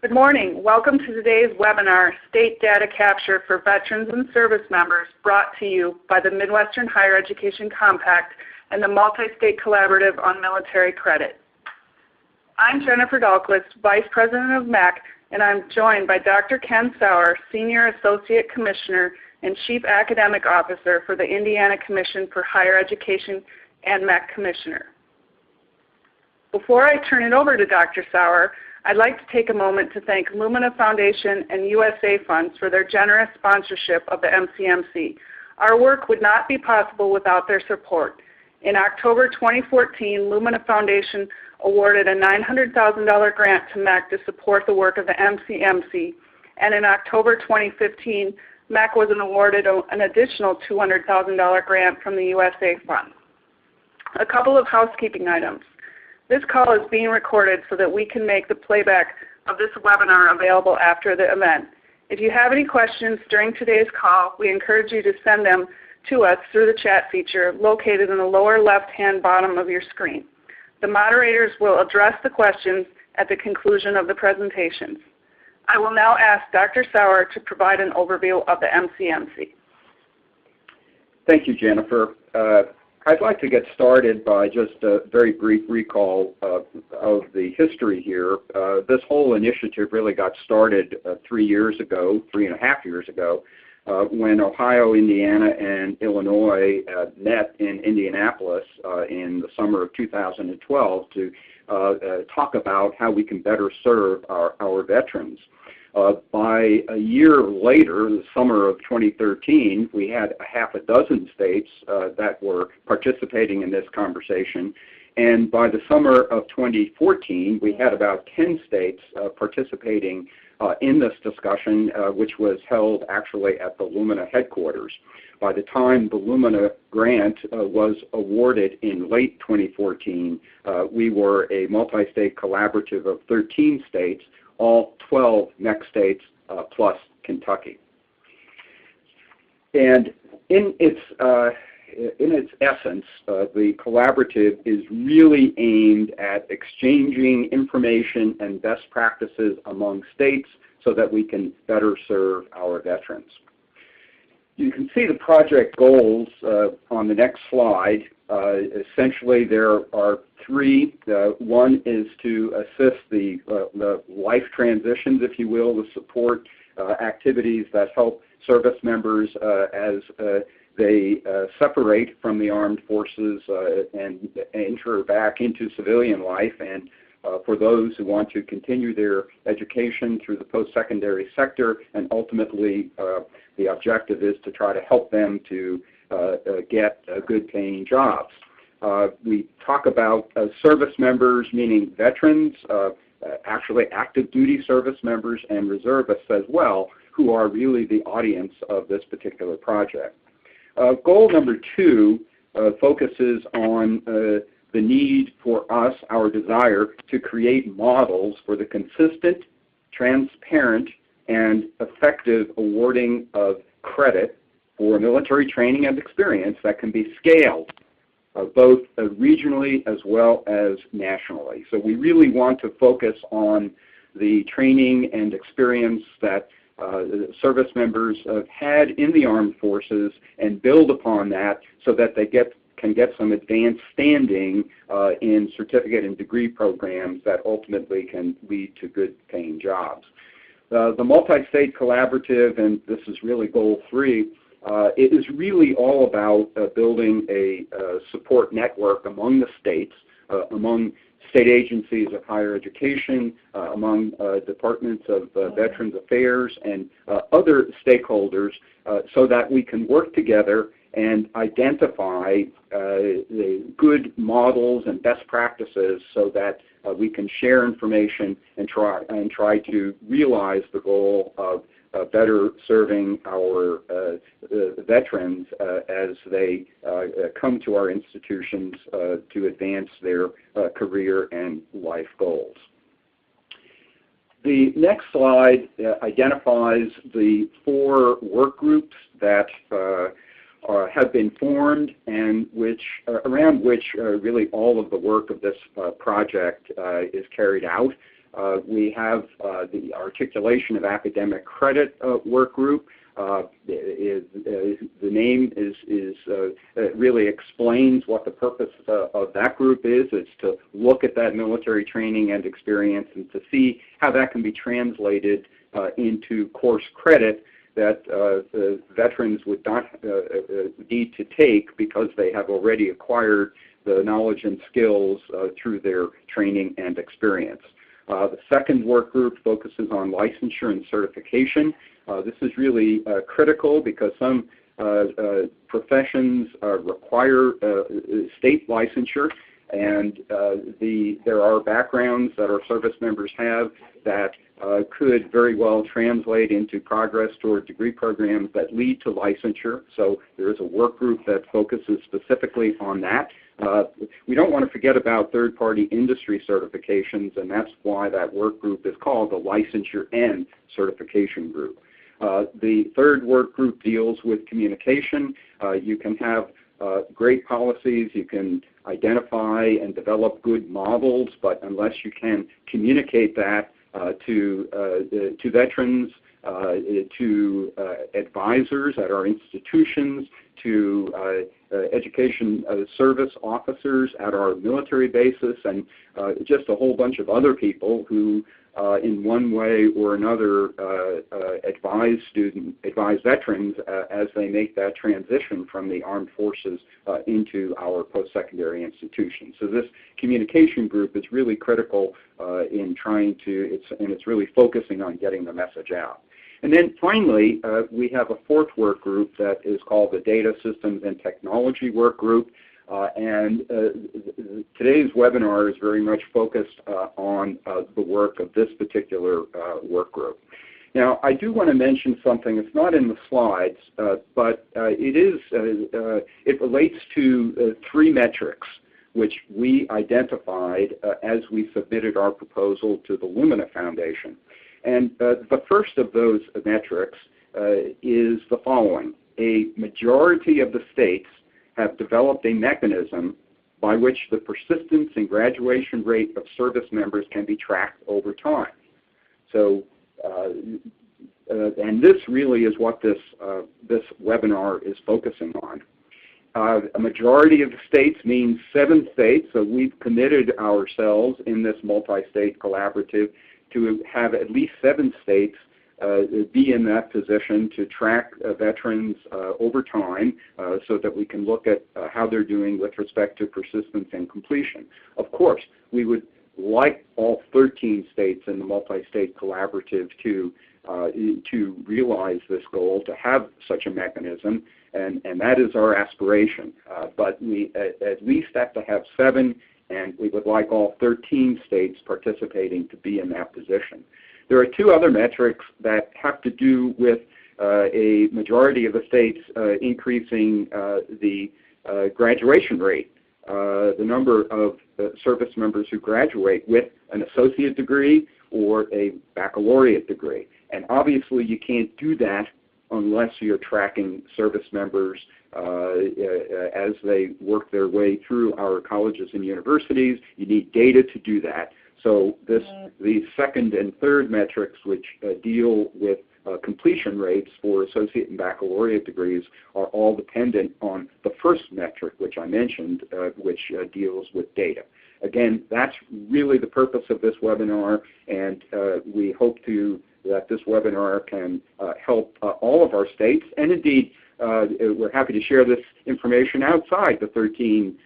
Good morning. Welcome to today's webinar, State Data Capture for Veterans and Service Members, brought to you by the Midwestern Higher Education Compact and the Multi-State Collaborative on Military Credit. I'm Jennifer Dahlquist, Vice President of MEC, and I'm joined by Dr. Ken Sauer, Senior Associate Commissioner and Chief Academic Officer for the Indiana Commission for Higher Education and MEC Commissioner. Before I turn it over to Dr. Sauer, I'd like to take a moment to thank Lumina Foundation and USA Funds for their generous sponsorship of the MCMC. Our work would not be possible without their support. In October 2014, Lumina Foundation awarded a $900,000 grant to MEC to support the work of the MCMC, and in October 2015, MEC was awarded an additional $200,000 grant from the USA Fund. A couple of housekeeping items. This call is being recorded so that we can make the playback of this webinar available after the event. If you have any questions during today's call, we encourage you to send them to us through the chat feature located in the lower left-hand bottom of your screen. The moderators will address the questions at the conclusion of the presentations. I will now ask Dr. Sauer to provide an overview of the MCMC. Thank you, Jennifer. I'd like to get started by just a very brief recall of the history here. This whole initiative really got started 3.5 years ago, when Ohio, Indiana, and Illinois met in Indianapolis in the summer of 2012 to talk about how we can better serve our veterans. By a year later, the summer of 2013, we had half a dozen states that were participating in this conversation. And by the summer of 2014, we had about 10 states participating in this discussion, which was held actually at the Lumina headquarters. By the time the Lumina grant was awarded in late 2014, we were a multi-state collaborative of 13 states, all 12 MEC states plus Kentucky. And in its essence, the collaborative is really aimed at exchanging information and best practices among states so that we can better serve our veterans. You can see the project goals on the next slide. Essentially, there are three. One is to assist the life transitions, if you will, the support activities that help service members as they separate from the armed forces and enter back into civilian life, and for those who want to continue their education through the post-secondary sector, and ultimately the objective is to try to help them to get good paying jobs. We talk about service members, meaning veterans, actually active duty service members and reservists as well, who are really the audience of this particular project. Goal number 2 focuses on the need for us, our desire, to create models for the consistent, transparent, and effective awarding of credit for military training and experience that can be scaled both regionally as well as nationally. So we really want to focus on the training and experience that service members have had in the armed forces and build upon that so that they can get some advanced standing in certificate and degree programs that ultimately can lead to good paying jobs. The multi-state collaborative, and this is really goal 3, it is really all about building a support network among the states, among state agencies of higher education, among departments of Veterans Affairs and other stakeholders so that we can work together and identify the good models and best practices so that we can share information and try to realize the goal of better serving our veterans as they come to our institutions to advance their career and life goals. The next slide identifies the 4 work groups that have been formed and around which really all of the work of this project is carried out. We have the articulation of academic credit work group. The name really explains what the purpose of that group is. It's to look at that military training and experience and to see how that can be translated into course credit that the veterans would not need to take because they have already acquired the knowledge and skills through their training and experience. The second work group focuses on licensure and certification. This is really critical because some professions require state licensure, and there are backgrounds that our service members have that could very well translate into progress toward degree programs that lead to licensure. So there is a work group that focuses specifically on that. We don't want to forget about third-party industry certifications, and that's why that work group is called the Licensure and Certification Group. The third work group deals with communication. You can have great policies, you can identify and develop good models, but unless you can communicate that to veterans, to advisors at our institutions, to education service officers at our military bases, and just a whole bunch of other people who in one way or another advise veterans as they make that transition from the armed forces into our post-secondary institutions. So this communication group is really critical in trying to, it's really focusing on getting the message out. And then finally, we have a fourth work group that is called the Data Systems and Technology Work Group. Today's webinar is very much focused on the work of this particular work group. Now, I do want to mention something. It's not in the slides, but it relates to three metrics which we identified as we submitted our proposal to the Lumina Foundation. And the first of those metrics is the following. A majority of the states have developed a mechanism by which the persistence and graduation rate of service members can be tracked over time. So, and this really is what this webinar is focusing on. A majority of the states means 7 states, so we've committed ourselves in this multi-state collaborative to have at least 7 states be in that position to track veterans over time so that we can look at how they're doing with respect to persistence and completion. Of course, we would like all 13 states in the multi-state collaborative to realize this goal, to have such a mechanism, and that is our aspiration. But we at least have to have 7, and we would like all 13 states participating to be in that position. There are 2 other metrics that have to do with a majority of the states increasing the graduation rate, the number of service members who graduate with an associate degree or a baccalaureate degree. And obviously you can't do that unless you're tracking service members as they work their way through our colleges and universities. You need data to do that. So the second and third metrics, which deal with completion rates for associate and baccalaureate degrees, are all dependent on the first metric, which I mentioned, which deals with data. Again, that's really the purpose of this webinar, and we hope that this webinar can help all of our states, and indeed we're happy to share this information outside the 13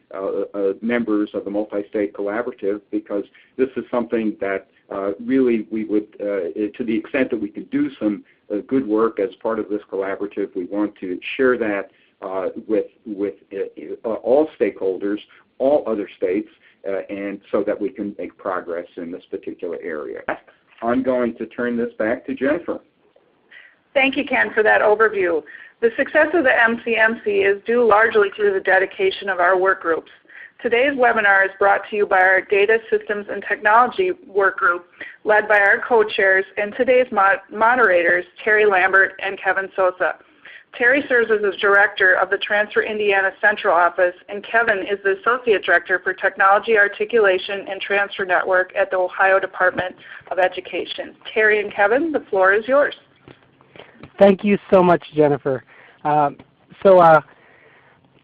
members of the multi-state collaborative, because this is something that really we would, to the extent that we can do some good work as part of this collaborative, we want to share that with all stakeholders, all other states, and so that we can make progress in this particular area. I'm going to turn this back to Jennifer. Thank you, Ken, for that overview. The success of the MCMC is due largely to the dedication of our work groups. Today's webinar is brought to you by our Data Systems and Technology work group, led by our co-chairs and today's moderators, Terry Lambert and Kevin Sosa. Terry serves as the Director of the Transfer Indiana Central Office, and Kevin is the Associate Director for Technology Articulation and Transfer Network at the Ohio Department of Education. Terry and Kevin, the floor is yours. Thank you so much, Jennifer.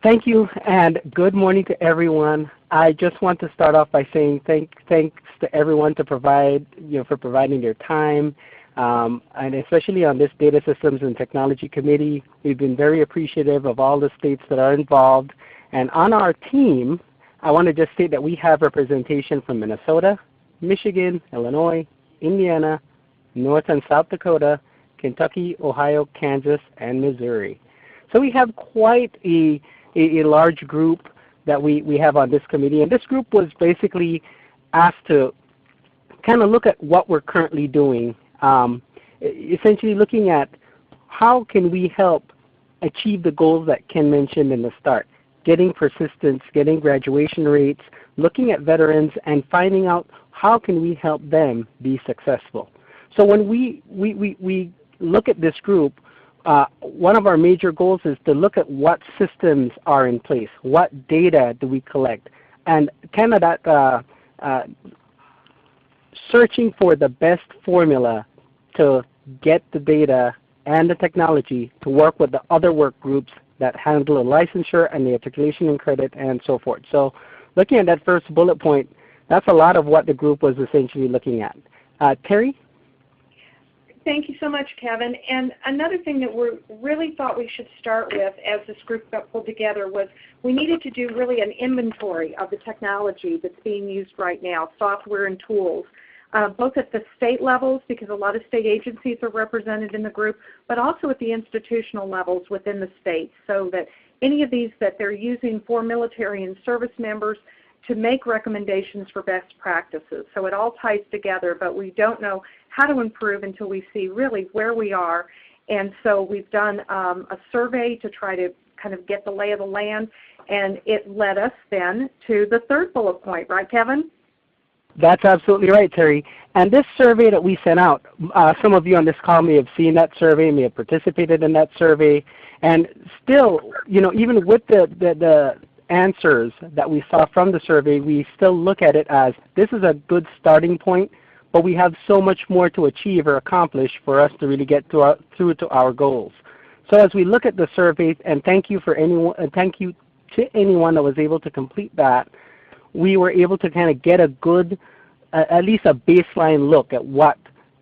Thank you and good morning to everyone. I just want to start off by saying thanks to everyone for providing their time, and especially on this Data Systems and Technology Committee. We've been very appreciative of all the states that are involved. And on our team, I want to just state that we have representation from Minnesota, Michigan, Illinois, Indiana, North and South Dakota, Kentucky, Ohio, Kansas, and Missouri. So we have quite a large group that we have on this committee. And this group was basically asked to kind of look at what we're currently doing, essentially looking at how can we help achieve the goals that Ken mentioned in the start, getting persistence, getting graduation rates, looking at veterans, and finding out how can we help them be successful. So when we look at this group, one of our major goals is to look at what systems are in place, what data do we collect, and kind of that searching for the best formula to get the data and the technology to work with the other work groups that handle the licensure and the articulation and credit and so forth. So looking at that first bullet point, that's a lot of what the group was essentially looking at. Terry? Thank you so much, Kevin. And another thing that we really thought we should start with as this group got pulled together was we needed to do really an inventory of the technology that's being used right now, software and tools, both at the state levels, because a lot of state agencies are represented in the group, but also at the institutional levels within the state, so that any of these that they're using for military and service members to make recommendations for best practices. So it all ties together, but we don't know how to improve until we see really where we are. And so we've done a survey to try to kind of get the lay of the land, and it led us then to the third bullet point, right, Kevin? That's absolutely right, Terry. And this survey that we sent out, some of you on this call may have seen that survey, may have participated in that survey, and still, even with the answers that we saw from the survey, we still look at it as this is a good starting point, but we have so much more to achieve or accomplish for us to really get through to our goals. So as we look at the survey, and thank you to anyone that was able to complete that, we were able to kind of get a good, at least a baseline look at what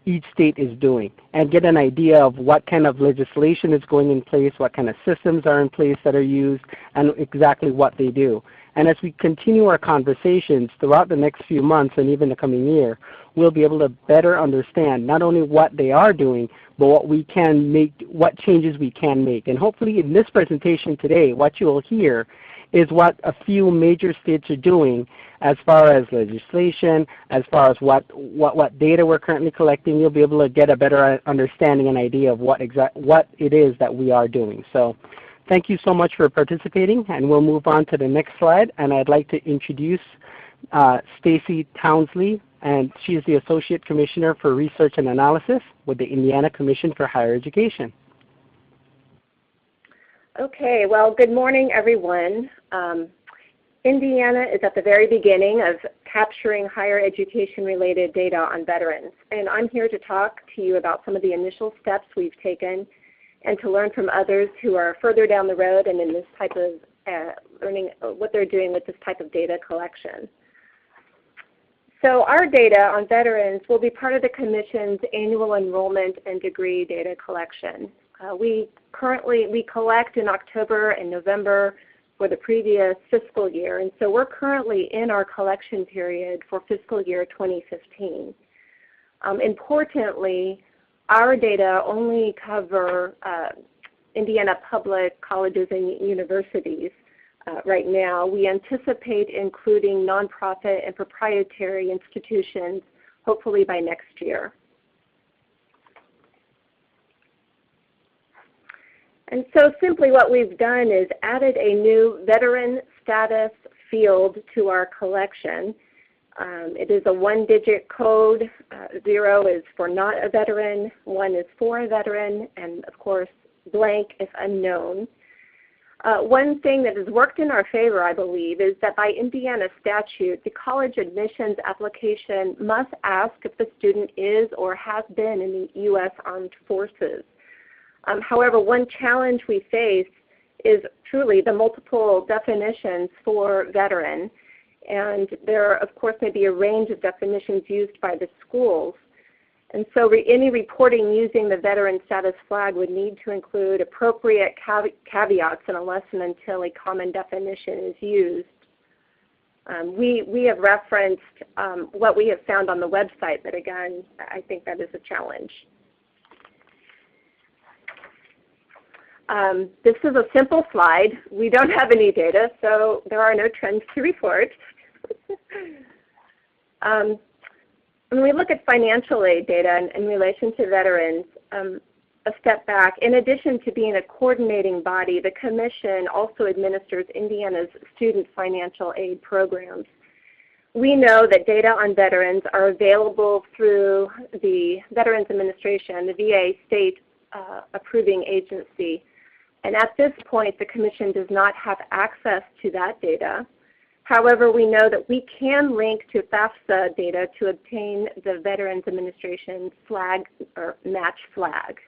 each state is doing and get an idea of what kind of legislation is going in place, what kind of systems are in place that are used, and exactly what they do. And as we continue our conversations throughout the next few months and even the coming year, we'll be able to better understand not only what they are doing, but what we can make, what changes we can make. And hopefully in this presentation today, what you will hear is what a few major states are doing as far as legislation, as far as what data we're currently collecting. You'll be able to get a better understanding and idea of what it is that we are doing. So thank you so much for participating, and we'll move on to the next slide. And I'd like to introduce Stacy Townsley, and she is the Associate Commissioner for Research and Analysis with the Indiana Commission for Higher Education. Okay, well, good morning, everyone. Indiana is at the very beginning of capturing higher education-related data on veterans, and I'm here to talk to you about some of the initial steps we've taken and to learn from others who are further down the road and in this type of learning what they're doing with this type of data collection. So our data on veterans will be part of the Commission's annual enrollment and degree data collection. We collect in October and November for the previous fiscal year, and so we're currently in our collection period for fiscal year 2015. Importantly, our data only cover Indiana public colleges and universities right now. We anticipate including nonprofit and proprietary institutions hopefully by next year. And so simply what we've done is added a new veteran status field to our collection. It is a one-digit code. 0 is for not a veteran, 1 is for a veteran, and of course blank if unknown. One thing that has worked in our favor, I believe, is that by Indiana statute, the college admissions application must ask if the student is or has been in the U.S. Armed Forces. However, one challenge we face is truly the multiple definitions for veteran. And there, of course, may be a range of definitions used by the schools. And so any reporting using the veteran status flag would need to include appropriate caveats unless and until a common definition is used. We have referenced what we have found on the website, but again, I think that is a challenge. This is a simple slide. We don't have any data, so there are no trends to report. When we look at financial aid data in relation to veterans, a step back, in addition to being a coordinating body, the Commission also administers Indiana's student financial aid programs. We know that data on veterans are available through the Veterans Administration, the VA state approving agency. And at this point, the Commission does not have access to that data. However, we know that we can link to FAFSA data to obtain the Veterans Administration flag or match flag.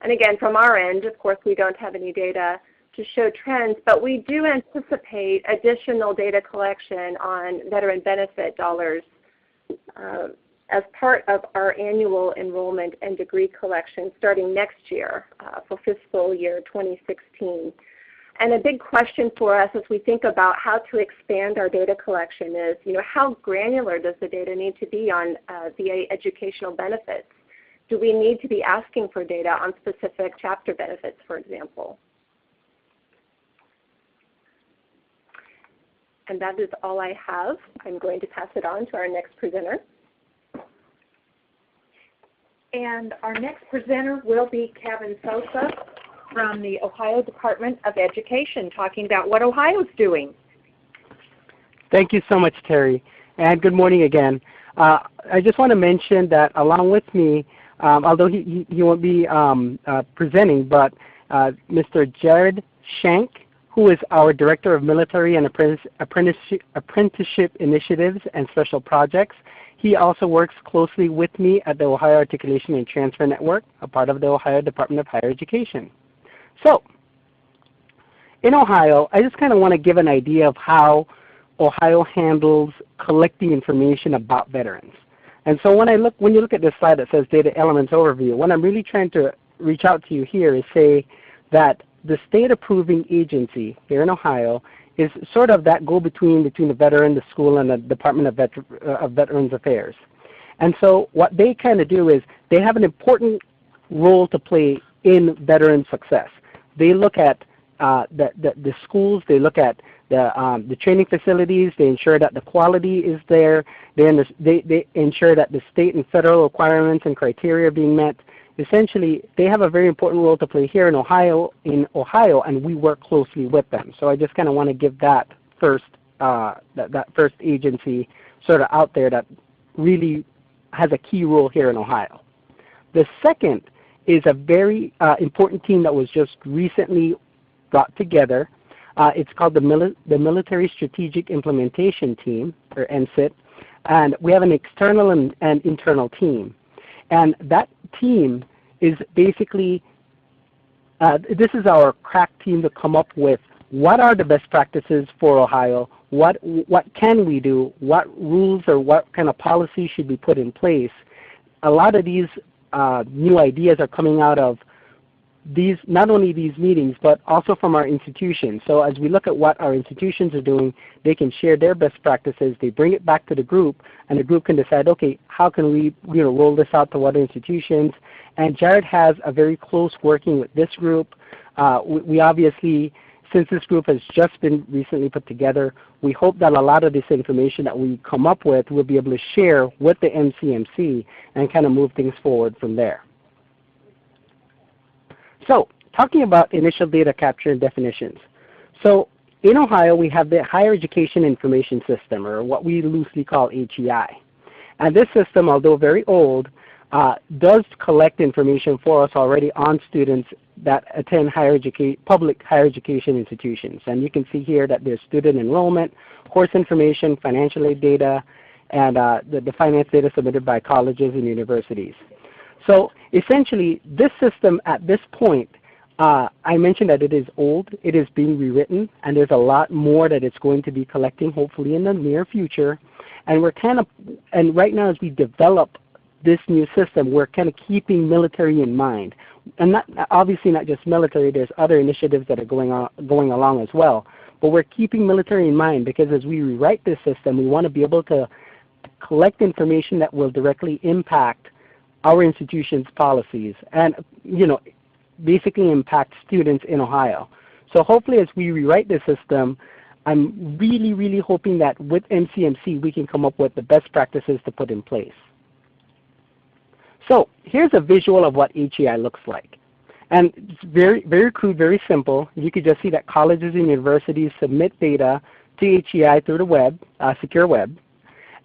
And again, from our end, of course, we don't have any data to show trends, but we do anticipate additional data collection on veteran benefit dollars as part of our annual enrollment and degree collection starting next year for fiscal year 2016. And a big question for us as we think about how to expand our data collection is, how granular does the data need to be on VA educational benefits? Do we need to be asking for data on specific chapter benefits, for example? And that is all I have. I'm going to pass it on to our next presenter. And our next presenter will be Kevin Sosa from the Ohio Department of Education, talking about what Ohio's doing. Thank you so much, Terry, and good morning again. I just want to mention that along with me, although he won't be presenting, but Mr. Jared Shank, who is our Director of Military and Apprenticeship Initiatives and Special Projects. He also works closely with me at the Ohio Articulation and Transfer Network, a part of the Ohio Department of Higher Education. So, in Ohio, I just kind of want to give an idea of how Ohio handles collecting information about veterans. And so when you look at this slide that says Data Elements Overview, what I'm really trying to reach out to you here is say that the state approving agency here in Ohio is sort of that go-between between the veteran, the school, and the Department of Veterans Affairs. And so what they kind of do is they have an important role to play in veteran success. They look at the schools, they look at the training facilities, they ensure that the quality is there, they ensure that the state and federal requirements and criteria are being met. Essentially, they have a very important role to play here in Ohio, and we work closely with them. So I just kind of want to give that first, that first agency sort of out there that really has a key role here in Ohio. The second is a very important team that was just recently brought together. It's called the Military Strategic Implementation Team, or MSIT, and we have an external and internal team. And that team is basically, this is our crack team to come up with what are the best practices for Ohio, what can we do, what rules or what kind of policies should be put in place. A lot of these new ideas are coming out of these, not only these meetings, but also from our institutions. So as we look at what our institutions are doing, they can share their best practices, they bring it back to the group, and the group can decide, okay, how can we roll this out to other institutions? And Jared has a very close working with this group. We obviously, since this group has just been recently put together, we hope that a lot of this information that we come up with, we'll be able to share with the MCMC and kind of move things forward from there. So, talking about initial data capture and definitions. So, in Ohio, we have the Higher Education Information System, or what we loosely call HEI. And this system, although very old, does collect information for us already on students that attend public higher education institutions. And you can see here that there's student enrollment, course information, financial aid data, and the finance data submitted by colleges and universities. So essentially, this system at this point, I mentioned that it is old, it is being rewritten, and there's a lot more that it's going to be collecting hopefully in the near future. And right now as we develop this new system, we're kind of keeping military in mind. And obviously not just military, there's other initiatives that are going along as well. But we're keeping military in mind because as we rewrite this system, we want to be able to collect information that will directly impact our institution's policies and basically impact students in Ohio. So hopefully as we rewrite this system, I'm really, really hoping that with MCMC we can come up with the best practices to put in place. So here's a visual of what HEI looks like. And it's very, very crude, very simple. You can just see that colleges and universities submit data to HEI through the web, secure web.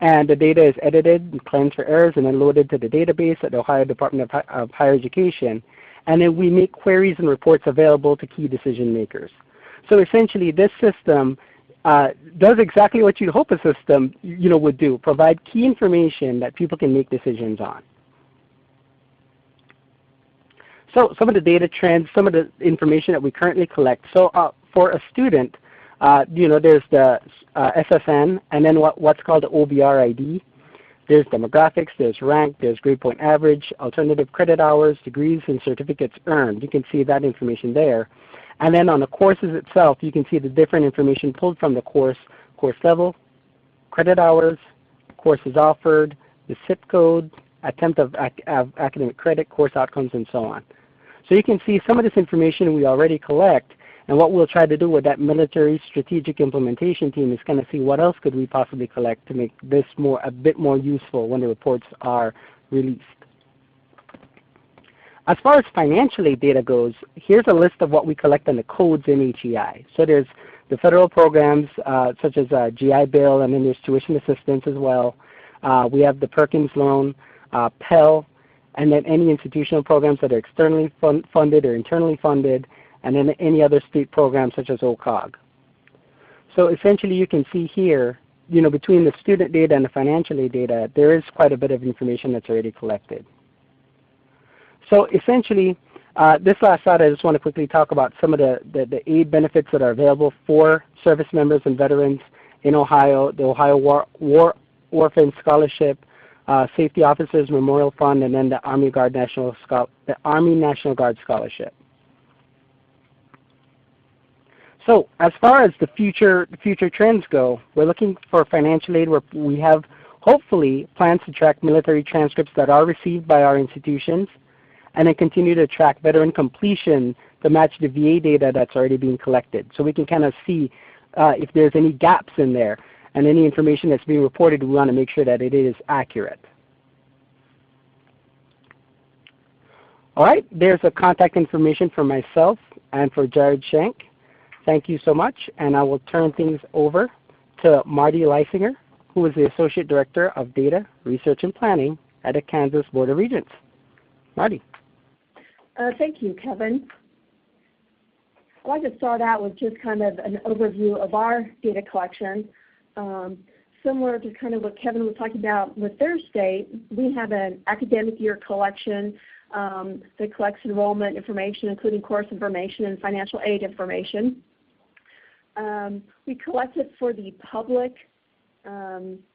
And the data is edited and cleansed for errors and then loaded to the database at the Ohio Department of Higher Education. And then we make queries and reports available to key decision makers. So essentially this system does exactly what you'd hope a system would do, provide key information that people can make decisions on. So some of the data trends, some of the information that we currently collect. So for a student, there's the SSN and then what's called the OBR ID. There's demographics, there's rank, there's grade point average, alternative credit hours, degrees, and certificates earned. You can see that information there. And then on the courses itself, you can see the different information pulled from the course level, credit hours, courses offered, the zip code, attempt of academic credit, course outcomes, and so on. So you can see some of this information we already collect, and what we'll try to do with that military strategic implementation team is kind of see what else could we possibly collect to make this a bit more useful when the reports are released. As far as financial aid data goes, here's a list of what we collect on the codes in HEI. So there's the federal programs such as GI Bill, and then there's tuition assistance as well. We have the Perkins loan, Pell, and then any institutional programs that are externally funded or internally funded, and then any other state programs such as OCOG. So essentially you can see here, between the student data and the financial aid data, there is quite a bit of information that's already collected. So essentially, this last slide I just want to quickly talk about some of the aid benefits that are available for service members and veterans in Ohio, the Ohio War Orphan Scholarship, Safety Officers Memorial Fund, and then the Army National Guard Scholarship. So as far as the future trends go, we're looking for financial aid where we have hopefully plans to track military transcripts that are received by our institutions, and then continue to track veteran completion to match the VA data that's already being collected. So we can kind of see if there's any gaps in there, and any information that's being reported, we want to make sure that it is accurate. All right, there's a contact information for myself and for Jared Schenk. Thank you so much, and I will turn things over to Marty Leisinger, who is the Associate Director of Data, Research, and Planning at the Kansas Board of Regents. Marty. Thank you, Kevin. I'd like to start out with just kind of an overview of our data collection. Similar to kind of what Kevin was talking about with their state, we have an academic year collection that collects enrollment information, including course information and financial aid information. We collect it for the public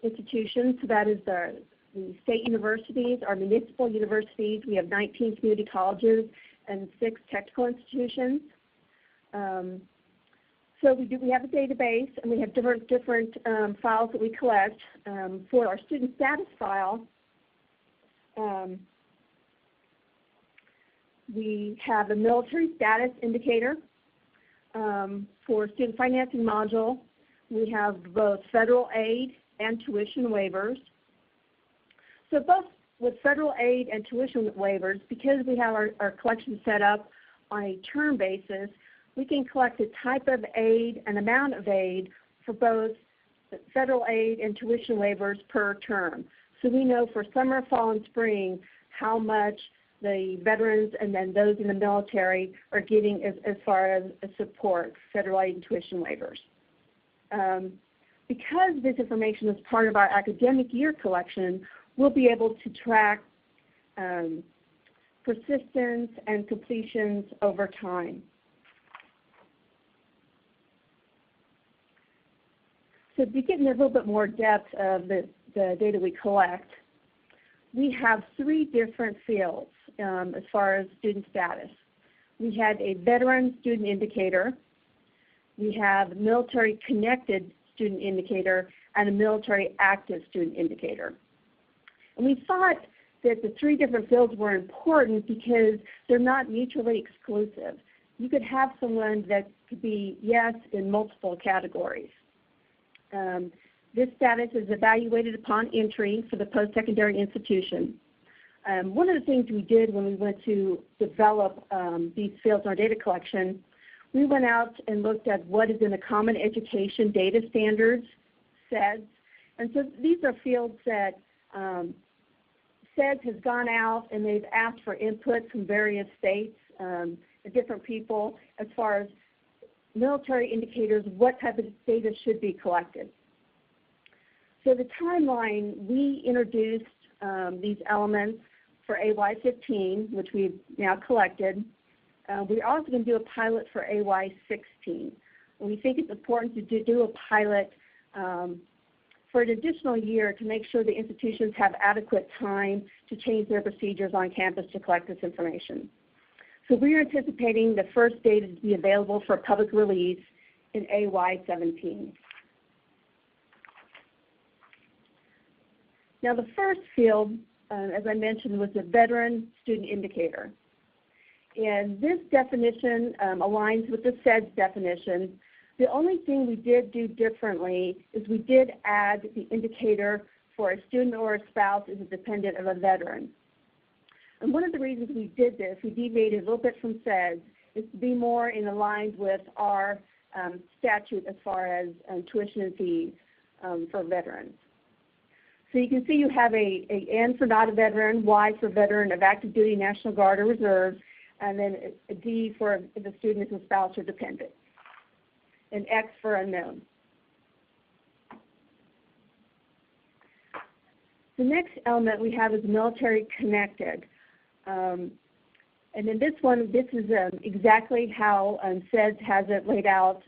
institutions, so that is the state universities, our municipal universities. We have 19 community colleges and 6 technical institutions. So we have a database, and we have different files that we collect. For our student status file, we have a military status indicator. For student financing module, we have both federal aid and tuition waivers. So both with federal aid and tuition waivers, because we have our collection set up on a term basis, we can collect the type of aid and amount of aid for both federal aid and tuition waivers per term. So we know for summer, fall, and spring how much the veterans and then those in the military are getting as far as support, federal aid and tuition waivers. Because this information is part of our academic year collection, we'll be able to track persistence and completions over time. So to get into a little bit more depth of the data we collect, we have 3 different fields as far as student status. We have a veteran student indicator, we have military connected student indicator, and a military active student indicator. And we thought that the 3 different fields were important because they're not mutually exclusive. You could have someone that could be yes in multiple categories. This status is evaluated upon entry for the post-secondary institution. One of the things we did when we went to develop these fields in our data collection, we went out and looked at what is in the Common Education Data Standards, SEDS. And so these are fields that SEDS has gone out and they've asked for input from various states and different people as far as military indicators, what type of data should be collected. So the timeline, we introduced these elements for AY15, which we've now collected. We're also going to do a pilot for AY16. We think it's important to do a pilot for an additional year to make sure the institutions have adequate time to change their procedures on campus to collect this information. So we're anticipating the first data to be available for public release in AY17. Now the first field, as I mentioned, was the veteran student indicator. And this definition aligns with the SEDS definition. The only thing we did do differently is we did add the indicator for a student or a spouse as a dependent of a veteran. And one of the reasons we did this, we deviated a little bit from SEDS, is to be more in aligned with our statute as far as tuition and fees for veterans. So you can see you have a N for not a veteran, Y for veteran of active duty, National Guard, or Reserve, and then a D for if the student is a spouse or dependent, and X for unknown. The next element we have is military connected. And in this one, this is exactly how SEDS has it laid out.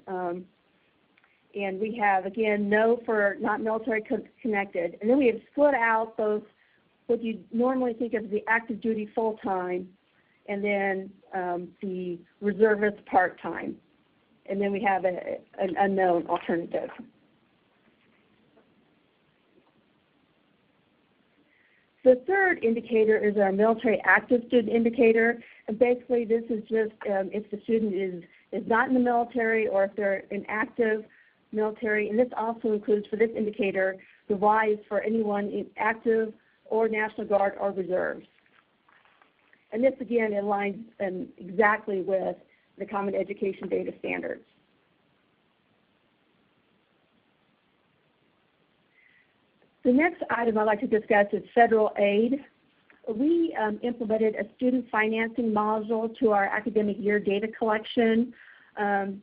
And we have, again, no for not military connected. And then we have split out those, what you normally think of as the active duty full-time, and then the reservist part-time. And then we have an unknown alternative. The third indicator is our military active student indicator. And basically this is just if the student is not in the military or if they're in active military. And this also includes, for this indicator, the Y is for anyone in active or National Guard or Reserves. And this, again, aligns exactly with the Common Education Data Standards. The next item I'd like to discuss is federal aid. We implemented a student financing module to our academic year data collection in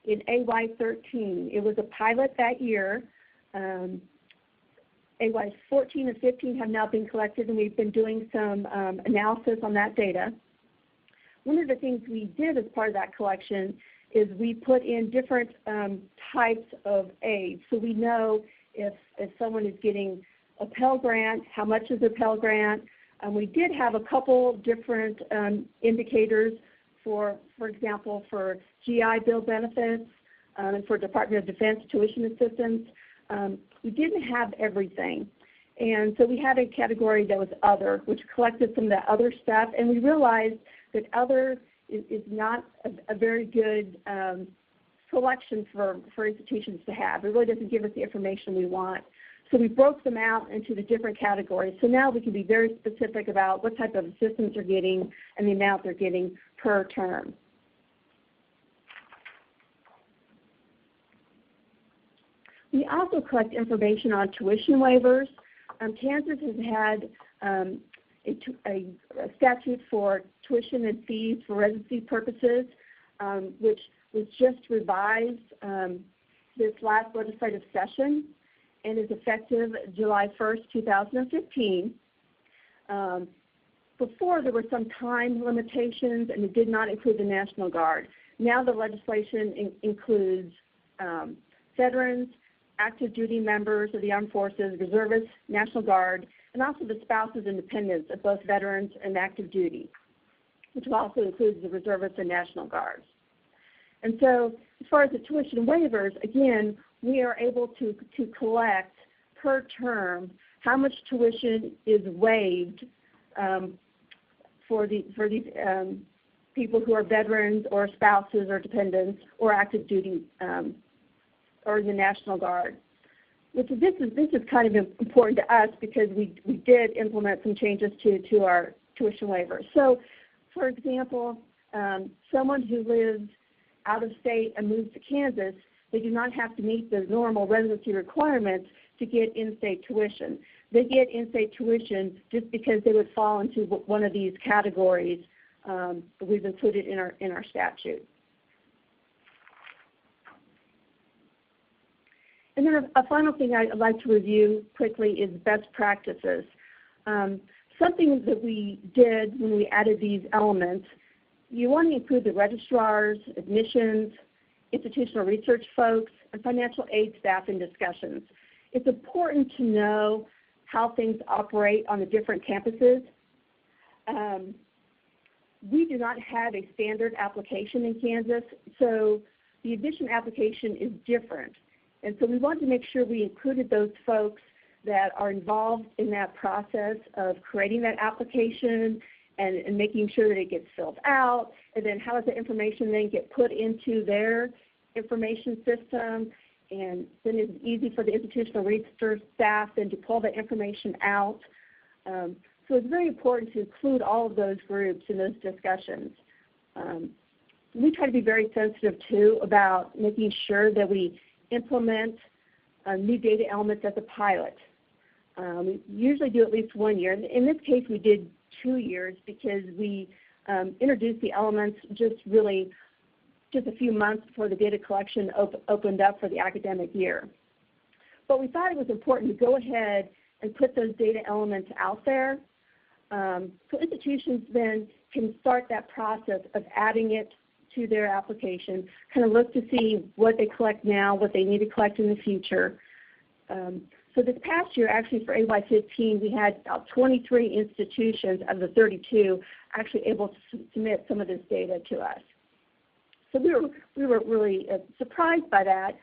AY13. It was a pilot that year. AY14 and 15 have now been collected, and we've been doing some analysis on that data. One of the things we did as part of that collection is we put in different types of aid. So we know if someone is getting a Pell Grant, how much is a Pell Grant. We did have a couple different indicators for example, for GI Bill benefits and for Department of Defense tuition assistance. We didn't have everything. And so we had a category that was other, which collected some of that other stuff. And we realized that other is not a very good selection for institutions to have. It really doesn't give us the information we want. So we broke them out into the different categories. So now we can be very specific about what type of assistance they're getting and the amount they're getting per term. We also collect information on tuition waivers. Kansas has had a statute for tuition and fees for residency purposes, which was just revised this last legislative session and is effective July 1st, 2015. Before, there were some time limitations, and it did not include the National Guard. Now the legislation includes veterans, active duty members of the armed forces, reservists, National Guard, and also the spouses and dependents of both veterans and active duty, which also includes the reservists and National Guards. And so as far as the tuition waivers, again, we are able to collect per term how much tuition is waived for these people who are veterans or spouses or dependents or active duty or in the National Guard. This is kind of important to us because we did implement some changes to our tuition waivers. So, for example, someone who lives out of state and moves to Kansas, they do not have to meet the normal residency requirements to get in-state tuition. They get in-state tuition just because they would fall into one of these categories that we've included in our statute. And then a final thing I'd like to review quickly is best practices. Something that we did when we added these elements, you want to include the registrars, admissions, institutional research folks, and financial aid staff in discussions. It's important to know how things operate on the different campuses. We do not have a standard application in Kansas, so the admission application is different. And so we wanted to make sure we included those folks that are involved in that process of creating that application and making sure that it gets filled out, and then how does the information then get put into their information system, and then it's easy for the institutional research staff then to pull that information out. So it's very important to include all of those groups in those discussions. We try to be very sensitive, too, about making sure that we implement new data elements as a pilot. We usually do at least 1 year. In this case, we did 2 years because we introduced the elements just a few months before the data collection opened up for the academic year. But we thought it was important to go ahead and put those data elements out there so institutions then can start that process of adding it to their application, kind of look to see what they collect now, what they need to collect in the future. So this past year, actually for AY15, we had about 23 institutions out of the 32 actually able to submit some of this data to us. So we were really surprised by that.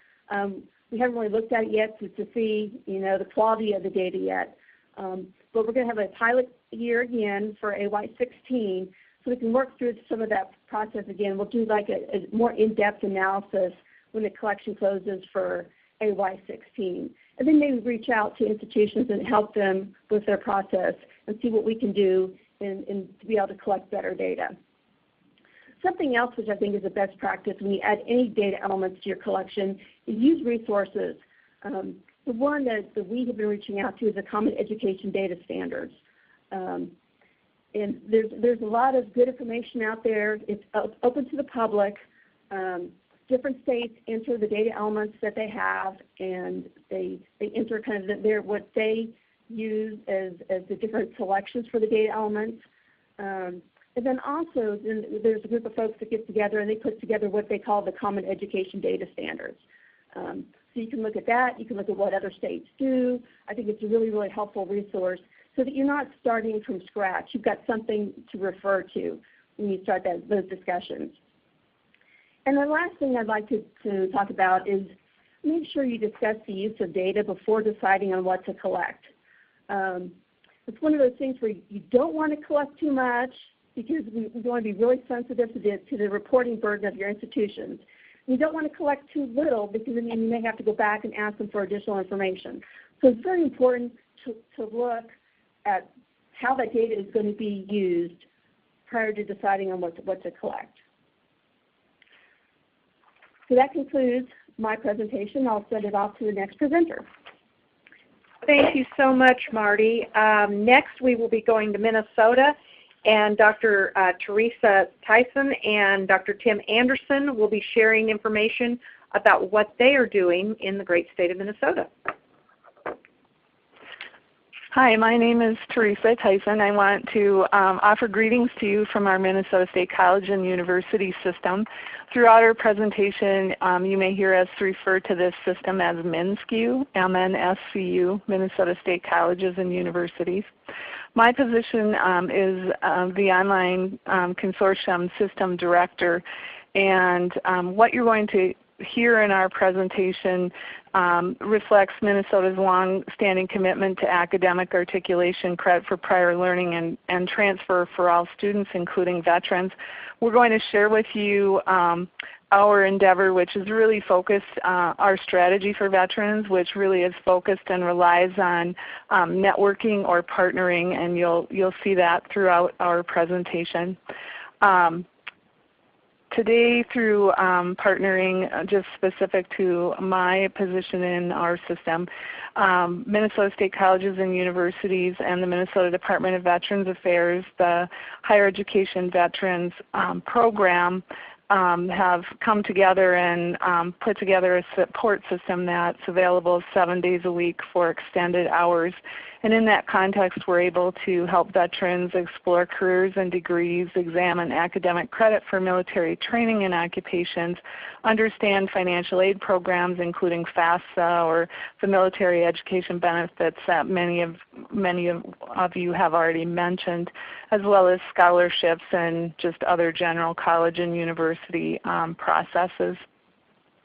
We haven't really looked at it yet to see, the quality of the data yet. But we're going to have a pilot year again for AY16, so we can work through some of that process again. We'll do like a more in-depth analysis when the collection closes for AY16. And then maybe reach out to institutions and help them with their process and see what we can do to be able to collect better data. Something else which I think is a best practice when you add any data elements to your collection is use resources. The one that we have been reaching out to is the Common Education Data Standards. And there's a lot of good information out there. It's open to the public. Different states enter the data elements that they have, and they enter kind of what they use as the different selections for the data elements. And then also there's a group of folks that get together and they put together what they call the Common Education Data Standards. So you can look at that. You can look at what other states do. I think it's a really, really helpful resource so that you're not starting from scratch. You've got something to refer to when you start those discussions. And the last thing I'd like to talk about is make sure you discuss the use of data before deciding on what to collect. It's one of those things where you don't want to collect too much because we want to be really sensitive to the reporting burden of your institutions. You don't want to collect too little because then you may have to go back and ask them for additional information. So it's very important to look at how that data is going to be used prior to deciding on what to collect. So that concludes my presentation. I'll send it off to the next presenter. Thank you so much, Marty. Next, we will be going to Minnesota, and Dr. Teresa Tyson and Dr. Tim Anderson will be sharing information about what they are doing in the great state of Minnesota. Hi, my name is Teresa Tyson. I want to offer greetings to you from our Minnesota State College and University system. Throughout our presentation, you may hear us refer to this system as MNSCU, M-N-S-C-U, Minnesota State Colleges and Universities. My position is the online consortium system director, and what you're going to hear in our presentation reflects Minnesota's long-standing commitment to academic articulation, credit for prior learning, and transfer for all students, including veterans. We're going to share with you our endeavor, which is really focused, our strategy for veterans, which really is focused and relies on networking or partnering, and you'll see that throughout our presentation. Today, through partnering just specific to my position in our system, Minnesota State Colleges and Universities and the Minnesota Department of Veterans Affairs, the Higher Education Veterans Program, have come together and put together a support system that's available 7 days a week for extended hours. And in that context, we're able to help veterans explore careers and degrees, examine academic credit for military training and occupations, understand financial aid programs including FAFSA or the military education benefits that many of you have already mentioned, as well as scholarships and just other general college and university processes.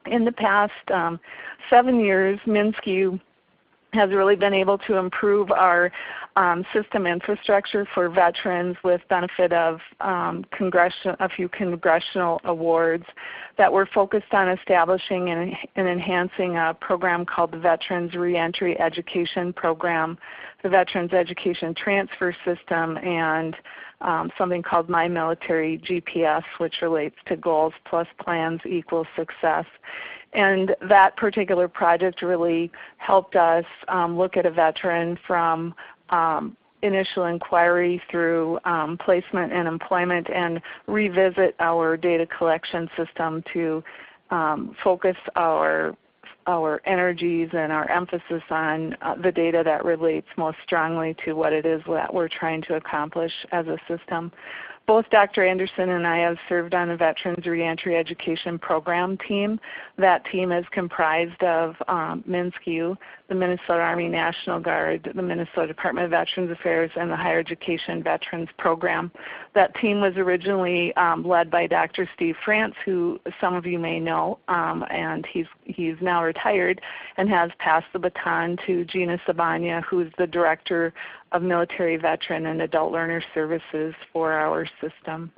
In the past 7 years, MNSCU has really been able to improve our system infrastructure for veterans with benefit of a few congressional awards that were focused on establishing and enhancing a program called the Veterans Reentry Education Program, the Veterans Education Transfer System, and something called My Military GPS, which relates to goals plus plans equals success. And that particular project really helped us look at a veteran from initial inquiry through placement and employment and revisit our data collection system to focus our energies and our emphasis on the data that relates most strongly to what it is that we're trying to accomplish as a system. Both Dr. Anderson and I have served on the Veterans Reentry Education Program team. That team is comprised of MNSCU, the Minnesota Army National Guard, the Minnesota Department of Veterans Affairs, and the Higher Education Veterans Program. That team was originally led by Dr. Steve France, who some of you may know, and he's now retired and has passed the baton to Gina Sabanya, who is the Director of Military Veteran and Adult Learner Services for our system.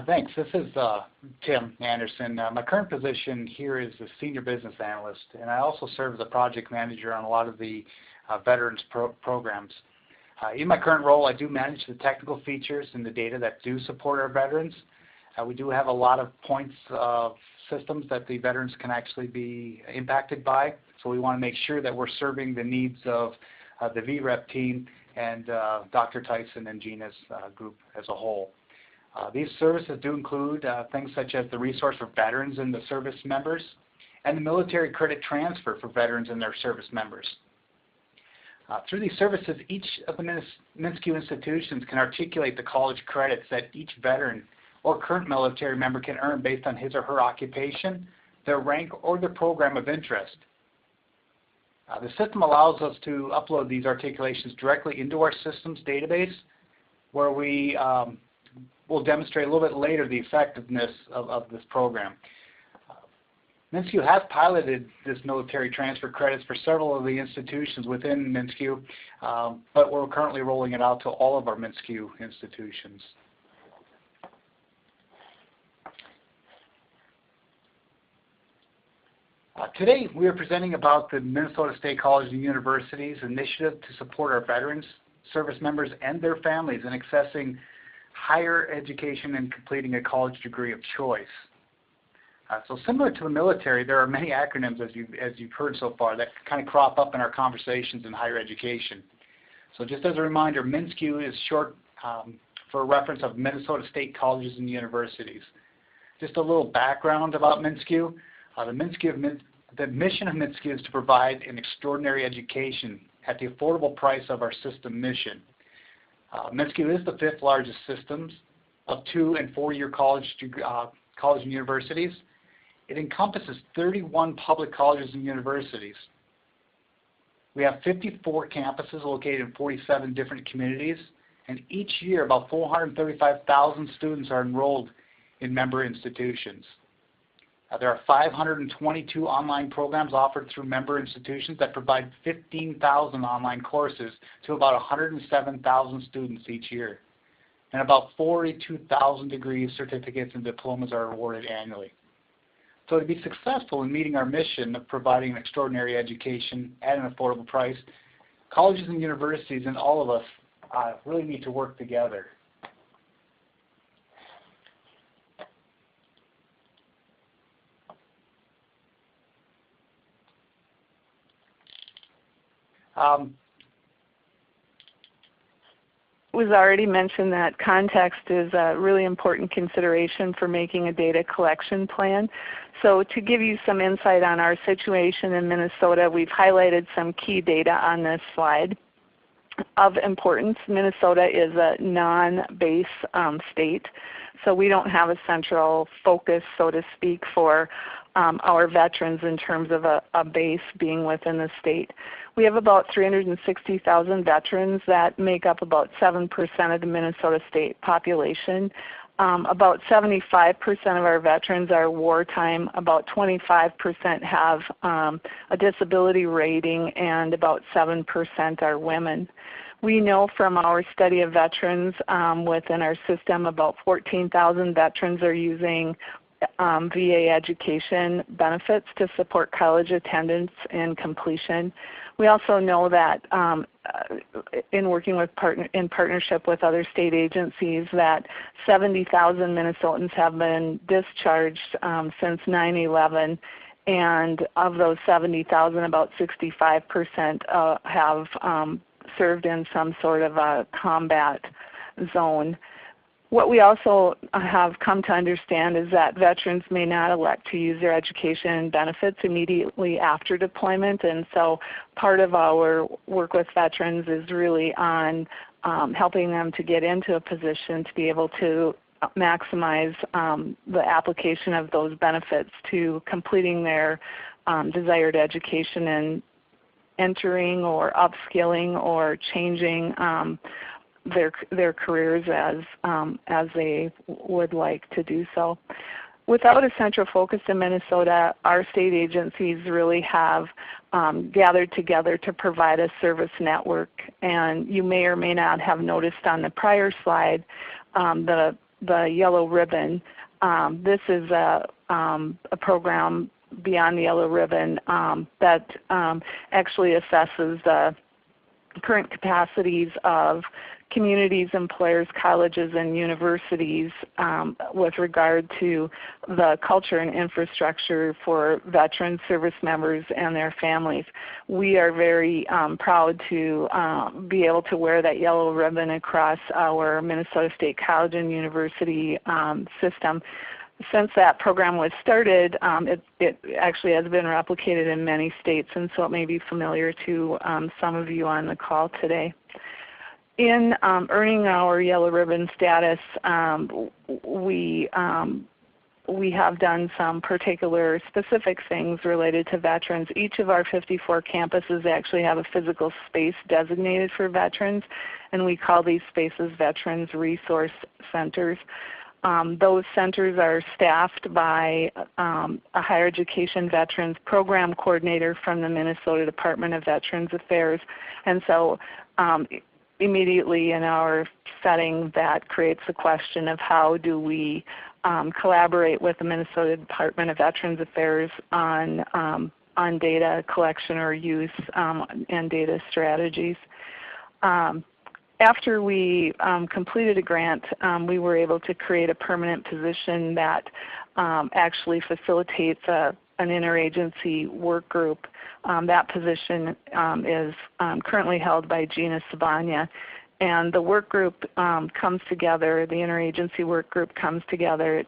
Thanks. This is Tim Anderson. My current position here is a Senior Business Analyst, and I also serve as a Project Manager on a lot of the veterans programs. In my current role, I do manage the technical features and the data that do support our veterans. We do have a lot of points of systems that the veterans can actually be impacted by, so we want to make sure that we're serving the needs of the VREP team and Dr. Tyson and Gina's group as a whole. These services do include things such as the resource for veterans and the service members, and the military credit transfer for veterans and their service members. Through these services, each of the MNSCU institutions can articulate the college credits that each veteran or current military member can earn based on his or her occupation, their rank, or their program of interest. The system allows us to upload these articulations directly into our systems database, where we will demonstrate a little bit later the effectiveness of this program. MNSCU has piloted this military transfer credits for several of the institutions within MNSCU, but we're currently rolling it out to all of our MNSCU institutions. Today we are presenting about the Minnesota State Colleges and Universities initiative to support our veterans, service members, and their families in accessing higher education and completing a college degree of choice. So similar to the military, there are many acronyms, as you've heard so far, that kind of crop up in our conversations in higher education. So just as a reminder, MNSCU is short for a reference of Minnesota State Colleges and Universities. Just a little background about MNSCU. The mission of MNSCU is to provide an extraordinary education at the affordable price of our system mission. MNSCU is the 5th largest system of 2- and 4-year college and universities. It encompasses 31 public colleges and universities. We have 54 campuses located in 47 different communities, and each year about 435,000 students are enrolled in member institutions. There are 522 online programs offered through member institutions that provide 15,000 online courses to about 107,000 students each year. And about 42,000 degrees, certificates, and diplomas are awarded annually. So to be successful in meeting our mission of providing an extraordinary education at an affordable price, colleges and universities and all of us really need to work together. It was already mentioned that context is a really important consideration for making a data collection plan. So to give you some insight on our situation in Minnesota, we've highlighted some key data on this slide. Of importance, Minnesota is a non-base state, so we don't have a central focus, so to speak, for our veterans in terms of a base being within the state. We have about 360,000 veterans that make up about 7% of the Minnesota state population. About 75% of our veterans are wartime, about 25% have a disability rating, and about 7% are women. We know from our study of veterans within our system, about 14,000 veterans are using VA education benefits to support college attendance and completion. We also know that in working with in partnership with other state agencies, that 70,000 Minnesotans have been discharged since 9/11, and of those 70,000, about 65% have served in some sort of a combat zone. What we also have come to understand is that veterans may not elect to use their education benefits immediately after deployment, and so part of our work with veterans is really on helping them to get into a position to be able to maximize the application of those benefits to completing their desired education and entering or upskilling or changing their careers as they would like to do so. Without a central focus in Minnesota, our state agencies really have gathered together to provide a service network. And you may or may not have noticed on the prior slide the yellow ribbon. This is a program beyond the yellow ribbon that actually assesses the current capacities of communities, employers, colleges, and universities with regard to the culture and infrastructure for veterans, service members, and their families. We are very proud to be able to wear that yellow ribbon across our Minnesota State College and University system. Since that program was started, it actually has been replicated in many states, and so it may be familiar to some of you on the call today. In earning our yellow ribbon status, we have done some particular specific things related to veterans. Each of our 54 campuses actually have a physical space designated for veterans, and we call these spaces Veterans Resource Centers. Those centers are staffed by a higher education veterans program coordinator from the Minnesota Department of Veterans Affairs. And so immediately in our setting, that creates the question of how do we collaborate with the Minnesota Department of Veterans Affairs on data collection or use and data strategies. After we completed a grant, we were able to create a permanent position that actually facilitates an interagency work group. That position is currently held by Gina Sabanya. And the work group comes together, the interagency work group comes together. It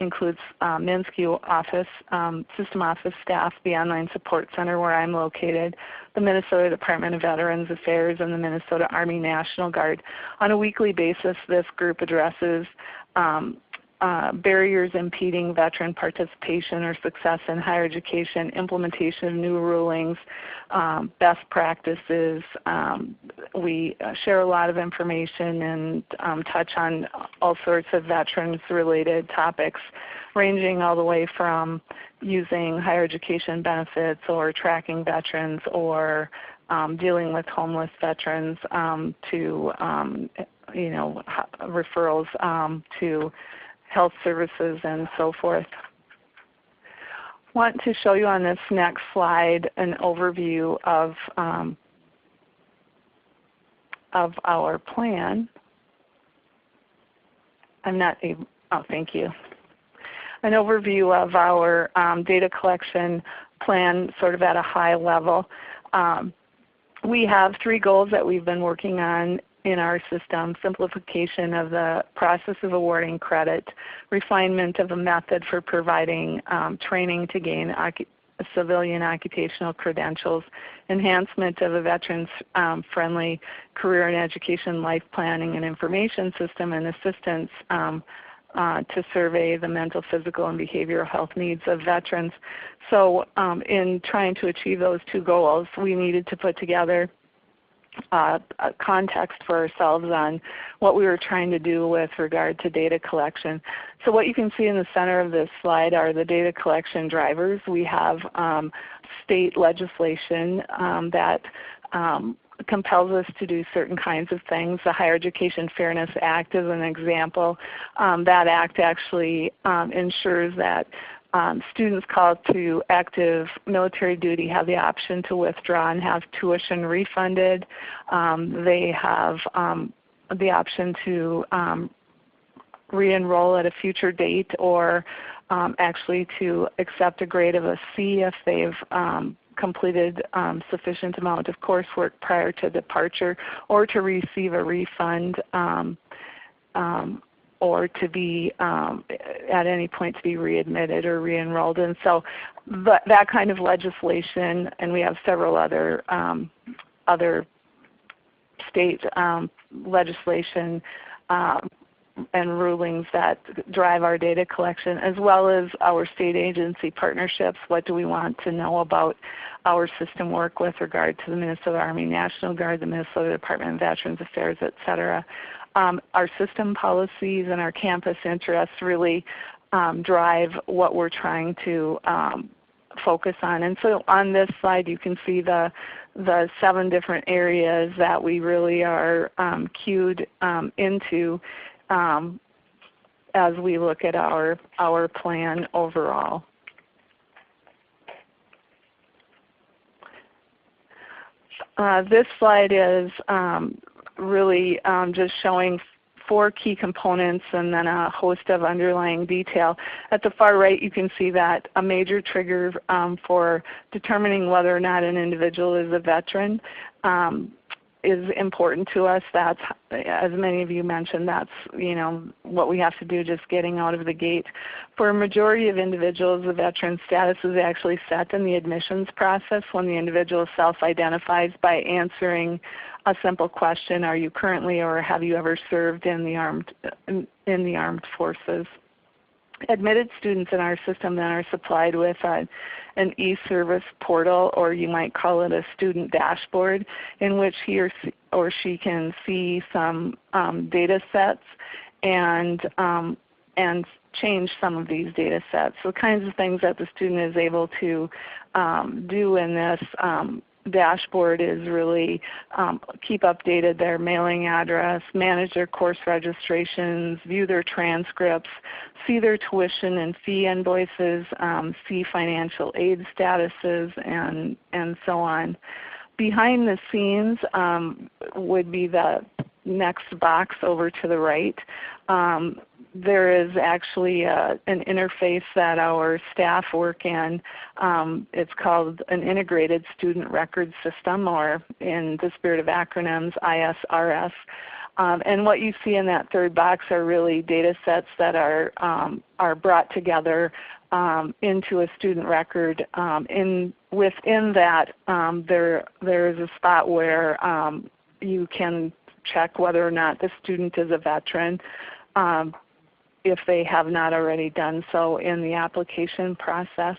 includes MNSCU office, system office staff, the online support center where I'm located, the Minnesota Department of Veterans Affairs, and the Minnesota Army National Guard. On a weekly basis, this group addresses barriers impeding veteran participation or success in higher education, implementation of new rulings, best practices. We share a lot of information and touch on all sorts of veterans-related topics, ranging all the way from using higher education benefits or tracking veterans or dealing with homeless veterans to referrals to health services and so forth. I want to show you on this next slide an overview of our plan. Thank you. An overview of our data collection plan sort of at a high level. We have 3 goals that we've been working on in our system: simplification of the process of awarding credit, refinement of a method for providing training to gain civilian occupational credentials, enhancement of a veterans-friendly career and education life planning and information system, and assistance to survey the mental, physical, and behavioral health needs of veterans. So in trying to achieve those 2 goals, we needed to put together a context for ourselves on what we were trying to do with regard to data collection. So what you can see in the center of this slide are the data collection drivers. We have state legislation that compels us to do certain kinds of things. The Higher Education Fairness Act is an example. That act actually ensures that students called to active military duty have the option to withdraw and have tuition refunded. They have the option to re-enroll at a future date, or actually to accept a grade of a C if they've completed sufficient amount of coursework prior to departure, or to receive a refund, or to be at any point to be readmitted or re-enrolled. And so that kind of legislation, and we have several other state legislation and rulings that drive our data collection, as well as our state agency partnerships. What do we want to know about our system work with regard to the Minnesota Army National Guard, the Minnesota Department of Veterans Affairs, et cetera. Our system policies and our campus interests really drive what we're trying to focus on. And so on this slide you can see the 7 different areas that we really are cued into as we look at our plan overall. This slide is really just showing 4 key components and then a host of underlying detail. At the far right you can see that a major trigger for determining whether or not an individual is a veteran is important to us. That's, as many of you mentioned, that's what we have to do just getting out of the gate. For a majority of individuals, the veteran status is actually set in the admissions process when the individual self-identifies by answering a simple question: are you currently or have you ever served in the armed forces? Admitted students in our system then are supplied with an e-service portal, or you might call it a student dashboard, in which he or she can see some data sets and change some of these data sets. So the kinds of things that the student is able to do in this dashboard is really keep updated their mailing address, manage their course registrations, view their transcripts, see their tuition and fee invoices, see financial aid statuses, and so on. Behind the scenes would be the next box over to the right. there is actually an interface that our staff work in. It's called an Integrated Student Record System, or in the spirit of acronyms, ISRS. And what you see in that third box are really data sets that are brought together into a student record. Within that, there is a spot where you can check whether or not the student is a veteran, if they have not already done so in the application process.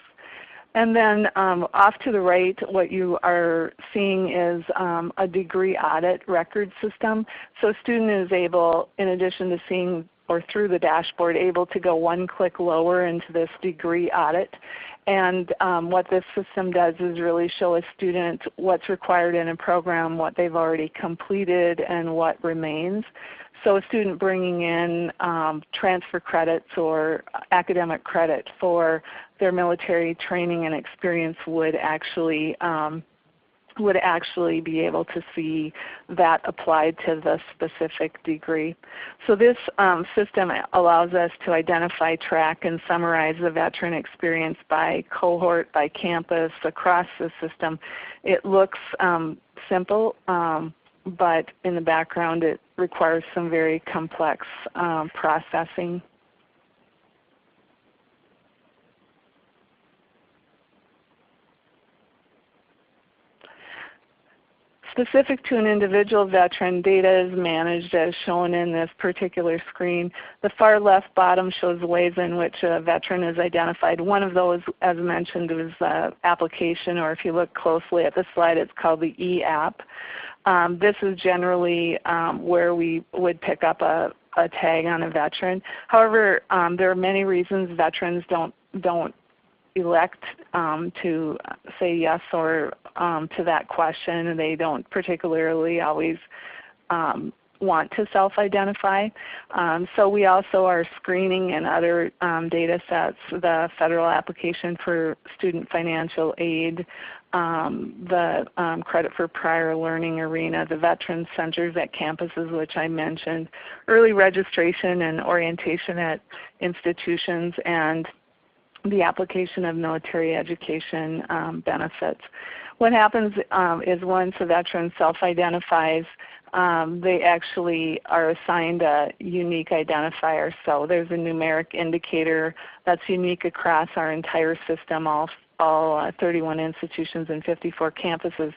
And then off to the right, what you are seeing is a degree audit record system. So a student is able, in addition to seeing or through the dashboard, able to go one click lower into this degree audit. And what this system does is really show a student what's required in a program, what they've already completed, and what remains. So a student bringing in transfer credits or academic credit for their military training and experience would actually be able to see that applied to the specific degree. So this system allows us to identify, track, and summarize the veteran experience by cohort, by campus, across the system. It looks simple, but in the background it requires some very complex processing. Specific to an individual veteran, data is managed as shown in this particular screen. The far left bottom shows the ways in which a veteran is identified. One of those, as mentioned, is the application, or if you look closely at the slide, it's called the e-app. This is generally where we would pick up a tag on a veteran. However, there are many reasons veterans don't elect to say yes or to that question. They don't particularly always want to self-identify. So we also are screening in other data sets, the federal application for student financial aid, the credit for prior learning arena, the veteran centers at campuses, which I mentioned, early registration and orientation at institutions, and the application of military education benefits. What happens is once a veteran self-identifies, they actually are assigned a unique identifier. So there's a numeric indicator that's unique across our entire system, all 31 institutions and 54 campuses.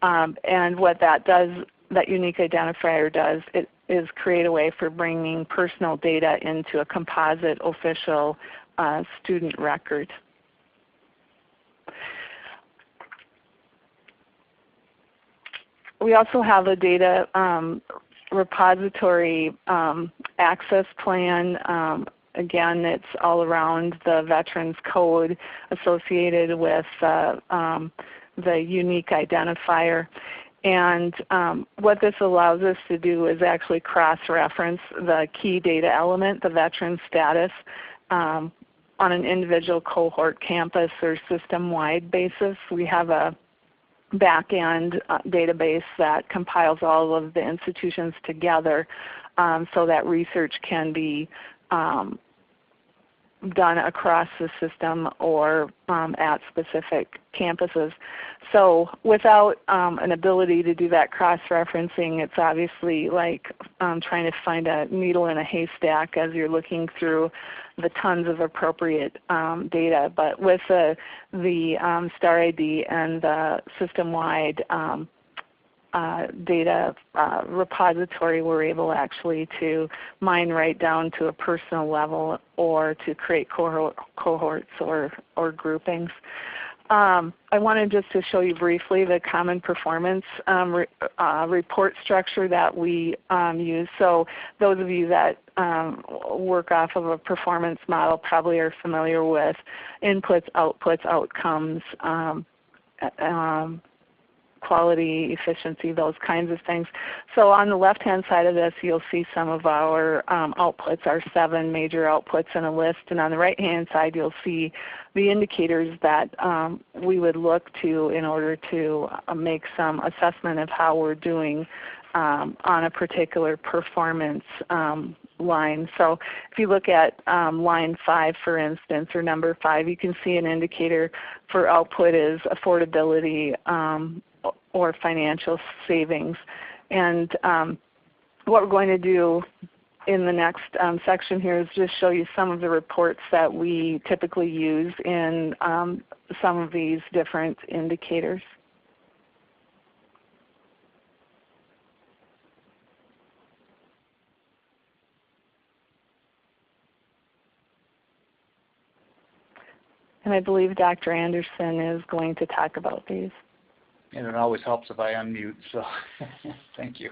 And what that does, that unique identifier does, it is create a way for bringing personal data into a composite official student record. We also have a data repository access plan. Again, it's all around the Veterans Code associated with the unique identifier. And what this allows us to do is actually cross-reference the key data element, the veteran status, on an individual cohort, campus, or system-wide basis. We have a back-end database that compiles all of the institutions together so that research can be done across the system or at specific campuses. So without an ability to do that cross-referencing, it's obviously like trying to find a needle in a haystack as you're looking through the tons of appropriate data. But with the STAR ID and the system-wide data repository, we're able actually to mine right down to a personal level or to create cohorts or groupings. I wanted just to show you briefly the common performance report structure that we use. So those of you that work off of a performance model probably are familiar with inputs, outputs, outcomes, quality, efficiency, those kinds of things. So on the left-hand side of this, you'll see some of our outputs, our 7 major outputs in a list. And on the right-hand side, you'll see the indicators that we would look to in order to make some assessment of how we're doing on a particular performance line. So if you look at line 5, for instance, or number 5, you can see an indicator for output is affordability or financial savings. And what we're going to do in the next section here is just show you some of the reports that we typically use in some of these different indicators. And I believe Dr. Anderson is going to talk about these. And it always helps if I unmute, so thank you.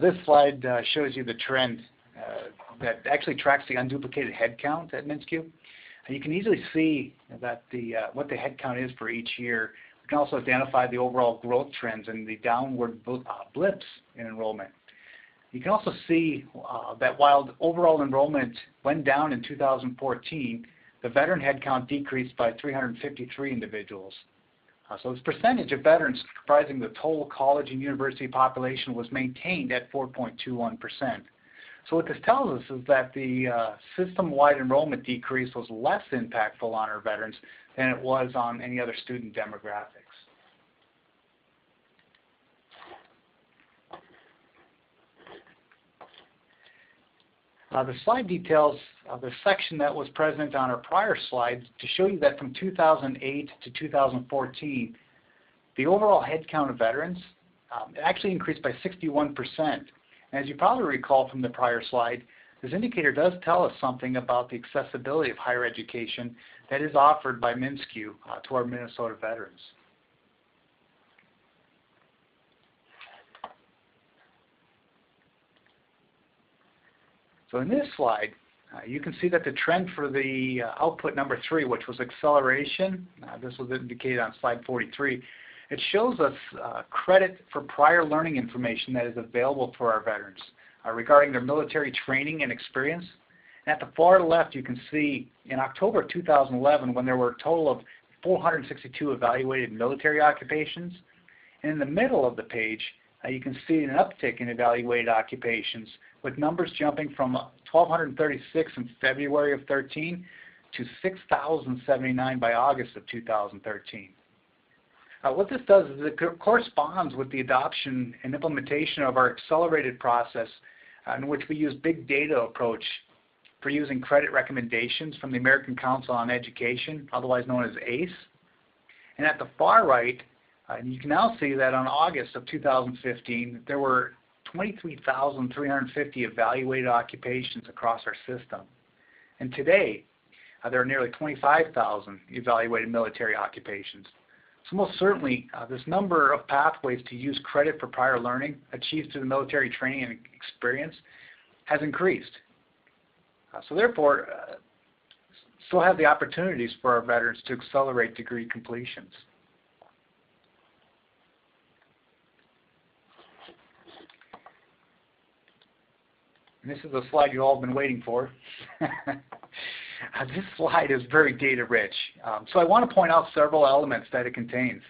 This slide shows you the trend that actually tracks the unduplicated headcount at MCMC. You can easily see that what the headcount is for each year. We can also identify the overall growth trends and the downward blips in enrollment. You can also see that while overall enrollment went down in 2014, the veteran headcount decreased by 353 individuals. So this percentage of veterans comprising the total college and university population was maintained at 4.21%. So what this tells us is that the system-wide enrollment decrease was less impactful on our veterans than it was on any other student demographics. The slide details the section that was present on our prior slides to show you that from 2008 to 2014, the overall headcount of veterans actually increased by 61%. And as you probably recall from the prior slide, this indicator does tell us something about the accessibility of higher education that is offered by MCMC to our Minnesota veterans. So in this slide, you can see that the trend for the output number 3, which was acceleration, this was indicated on slide 43, it shows us credit for prior learning information that is available for our veterans regarding their military training and experience. And at the far left, you can see in October 2011, when there were a total of 462 evaluated military occupations. And in the middle of the page, you can see an uptick in evaluated occupations, with numbers jumping from 1,236 in February of 13 to 6,079 by August of 2013. What this does is it corresponds with the adoption and implementation of our accelerated process in which we use big data approach for using credit recommendations from the American Council on Education, otherwise known as ACE. And at the far right, you can now see that on August of 2015, there were 23,350 evaluated occupations across our system. And today, there are nearly 25,000 evaluated military occupations. So most certainly, this number of pathways to use credit for prior learning achieved through the military training and experience has increased. So therefore, so have the opportunities for our veterans to accelerate degree completions. And this is a slide you've all been waiting for. This slide is very data rich. So I want to point out several elements that it contains.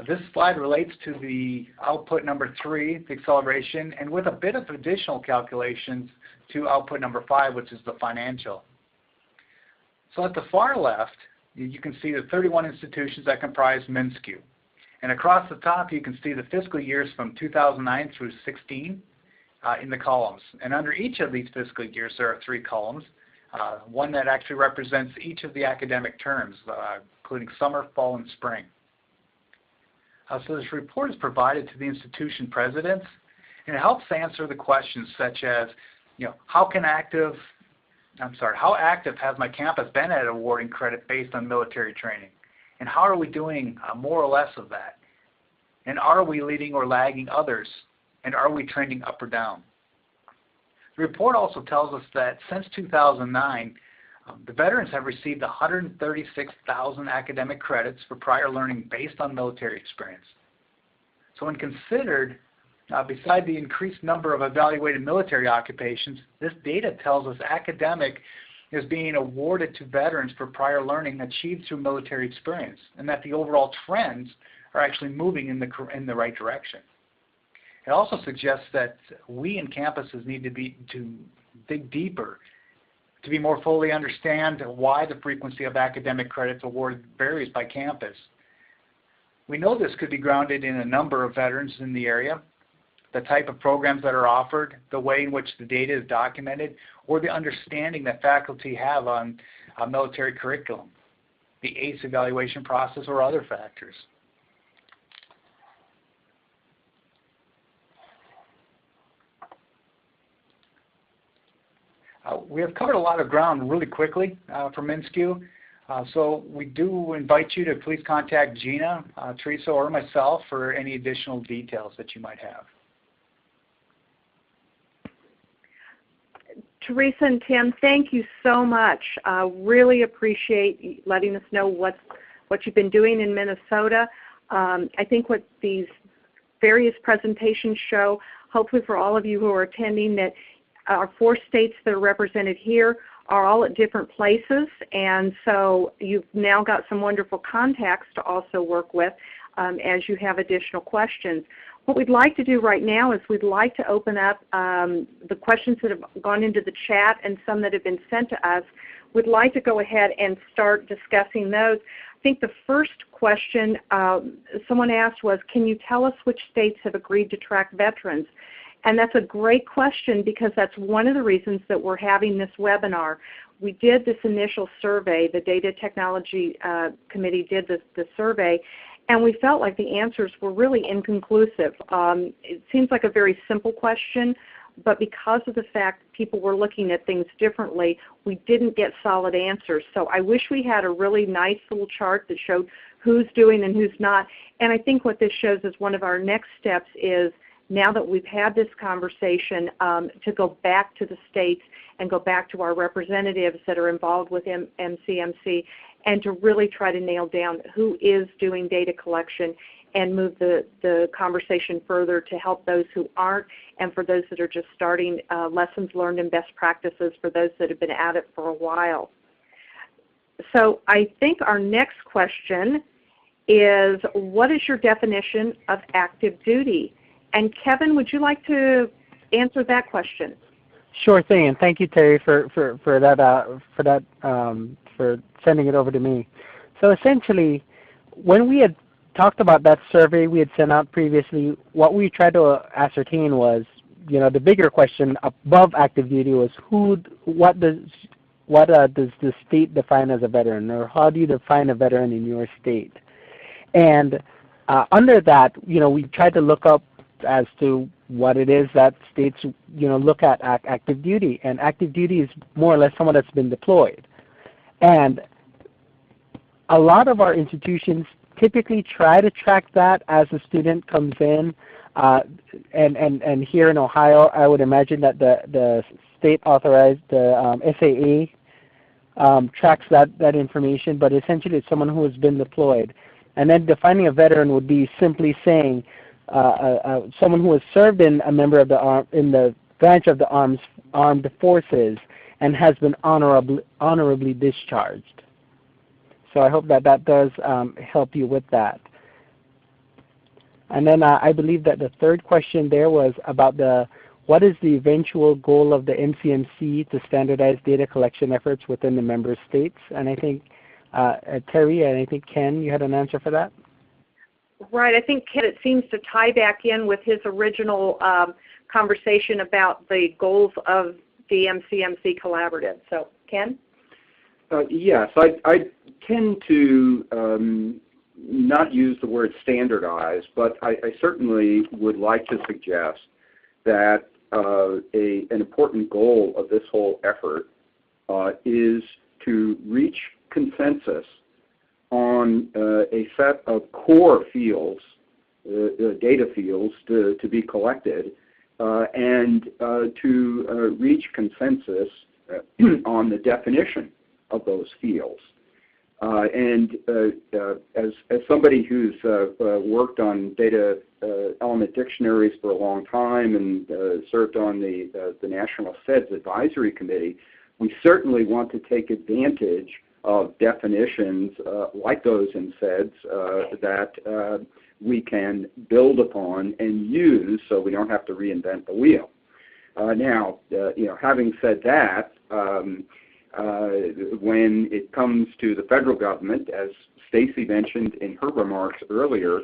This slide relates to the output number 3, the acceleration, and with a bit of additional calculations to output number 5, which is the financial. So at the far left, you can see the 31 institutions that comprise MCMC. And across the top, you can see the fiscal years from 2009 through 16 in the columns. And under each of these fiscal years, there are 3 columns. One that actually represents each of the academic terms, including summer, fall, and spring. So this report is provided to the institution presidents, and it helps answer the questions such as, how active has my campus been at awarding credit based on military training? And how are we doing more or less of that? And are we leading or lagging others? And are we trending up or down? The report also tells us that since 2009, the veterans have received 136,000 academic credits for prior learning based on military experience. So when considered, beside the increased number of evaluated military occupations, this data tells us academic is being awarded to veterans for prior learning achieved through military experience, and that the overall trends are actually moving in the right direction. It also suggests that we and campuses need to dig deeper to be more fully understand why the frequency of academic credits awarded varies by campus. We know this could be grounded in a number of veterans in the area, the type of programs that are offered, the way in which the data is documented, or the understanding that faculty have on military curriculum, the ACE evaluation process, or other factors. We have covered a lot of ground really quickly for MNSCU, so we do invite you to please contact Gina, Teresa, or myself for any additional details that you might have. Teresa and Tim, thank you so much. Really appreciate letting us know what you've been doing in Minnesota. I think what these various presentations show, hopefully for all of you who are attending, that our 4 states that are represented here are all at different places, and so you've now got some wonderful contacts to also work with as you have additional questions. What we'd like to do right now is we'd like to open up the questions that have gone into the chat and some that have been sent to us. We'd like to go ahead and start discussing those. I think the first question someone asked was, can you tell us which states have agreed to track veterans? And that's a great question because that's one of the reasons that we're having this webinar. We did this initial survey, the Data Technology Committee did the survey, and we felt like the answers were really inconclusive. It seems like a very simple question, but because of the fact people were looking at things differently, we didn't get solid answers. So I wish we had a really nice little chart that showed who's doing and who's not. And I think what this shows is one of our next steps is, now that we've had this conversation, to go back to the states and go back to our representatives that are involved with MCMC and to really try to nail down who is doing data collection and move the conversation further to help those who aren't, and for those that are just starting, lessons learned and best practices for those that have been at it for a while. So I think our next question is, what is your definition of active duty? And Kevin, would you like to answer that question? Sure thing, and thank you, Terry, for sending it over to me. So essentially, when we had talked about that survey we had sent out previously, what we tried to ascertain was, the bigger question above active duty was what does the state define as a veteran, or how do you define a veteran in your state? And under that, we tried to look up as to what it is that states look at active duty, and active duty is more or less someone that's been deployed. And a lot of our institutions typically try to track that as a student comes in, and here in Ohio, I would imagine that the state authorized, the SAA tracks that information, but essentially it's someone who has been deployed. And then defining a veteran would be simply saying someone who has served in a member of in the branch of the armed forces and has been honorably discharged. So I hope that does help you with that. And then I believe that the third question there was about what is the eventual goal of the MCMC to standardize data collection efforts within the member states? And I think Terry, and I think Ken, you had an answer for that? Right. I think Ken, it seems to tie back in with his original conversation about the goals of the MCMC collaborative. So, Ken? Yes, I tend to not use the word standardize, but I certainly would like to suggest that an important goal of this whole effort is to reach consensus on a set of core fields, data fields to be collected, and to reach consensus on the definition of those fields. And as somebody who's worked on data element dictionaries for a long time and served on the National SEDS Advisory Committee, we certainly want to take advantage of definitions like those in SEDS that we can build upon and use so we don't have to reinvent the wheel. Now, having said that, when it comes to the federal government, as Stacy mentioned in her remarks earlier,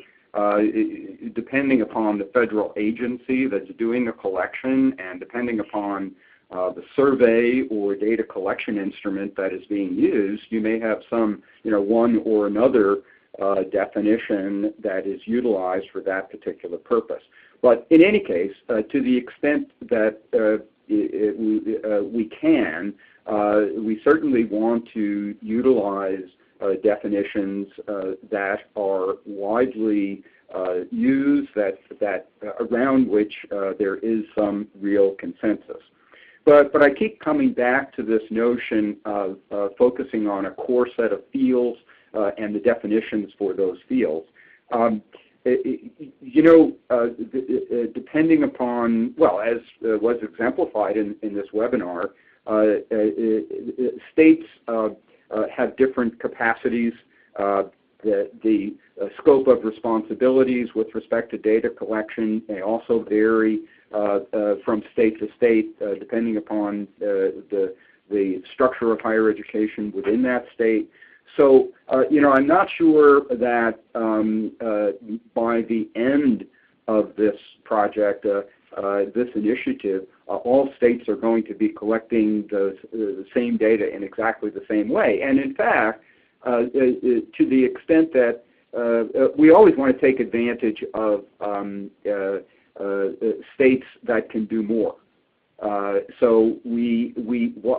depending upon the federal agency that's doing the collection and depending upon the survey or data collection instrument that is being used, you may have some, one or another definition that is utilized for that particular purpose. But in any case, to the extent that we can, we certainly want to utilize definitions that are widely used, that around which there is some real consensus. But I keep coming back to this notion of focusing on a core set of fields and the definitions for those fields. Depending upon, well, as was exemplified in this webinar, states have different capacities. The scope of responsibilities with respect to data collection may also vary from state to state, depending upon the structure of higher education within that state. So, I'm not sure that by the end of this project, this initiative, all states are going to be collecting the same data in exactly the same way. And in fact, to the extent that we always want to take advantage of states that can do more. So we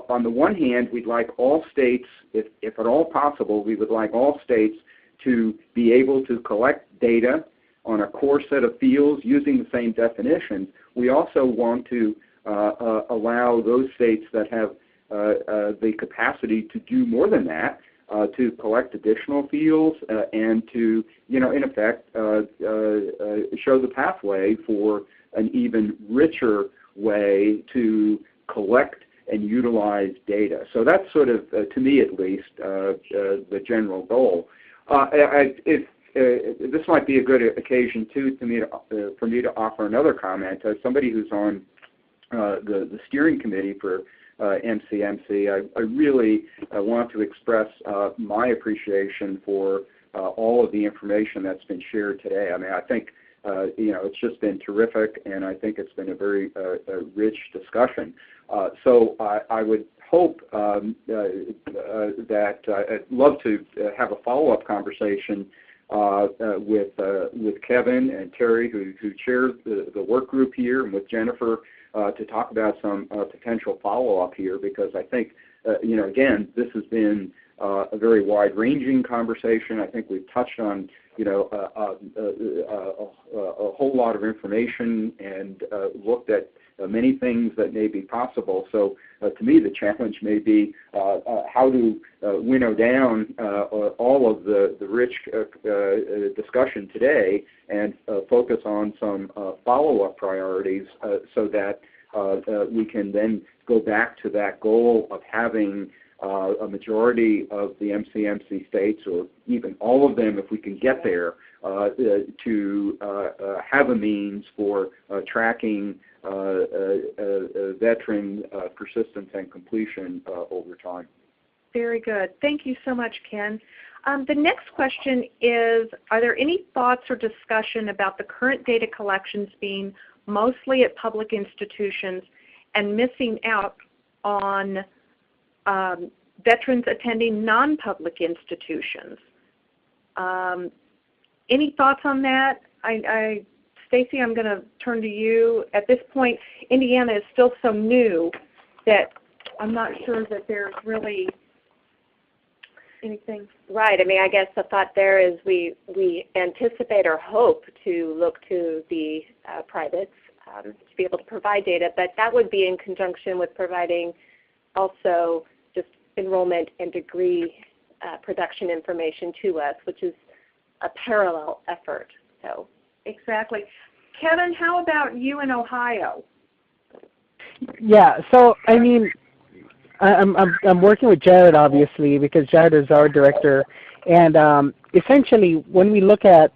on the one hand, we'd like all states, if at all possible, we would like all states to be able to collect data on a core set of fields using the same definitions. We also want to allow those states that have the capacity to do more than that, to collect additional fields and to, in effect, show the pathway for an even richer way to collect and utilize data. So that's sort of, to me at least, the general goal. This might be a good occasion, too, for me to offer another comment. As somebody who's on the steering committee for MCMC, I really want to express my appreciation for all of the information that's been shared today. I mean, I think it's just been terrific, and I think it's been a very rich discussion. So I would hope that I'd love to have a follow-up conversation with Kevin and Terry, who chairs the work group here, and with Jennifer to talk about some potential follow-up here, because I think, again, this has been a very wide-ranging conversation. I think we've touched on, a whole lot of information and looked at many things that may be possible. So to me, the challenge may be how to winnow down all of the rich discussion today and focus on some follow-up priorities so that we can then go back to that goal of having a majority of the MCMC states, or even all of them if we can get there, to have a means for tracking veteran persistence and completion over time. Very good. Thank you so much, Ken. The next question is, are there any thoughts or discussion about the current data collections being mostly at public institutions and missing out on veterans attending non-public institutions? Any thoughts on that? Stacy, I'm going to turn to you. At this point, Indiana is still so new that I'm not sure that there's really anything. Right. I mean, I guess the thought there is we anticipate or hope to look to the privates to be able to provide data, but that would be in conjunction with providing also just enrollment and degree production information to us, which is a parallel effort. So. Exactly. Kevin, how about you in Ohio? Yeah, so I mean, I'm working with Jared, obviously, because Jared is our director, and essentially when we look at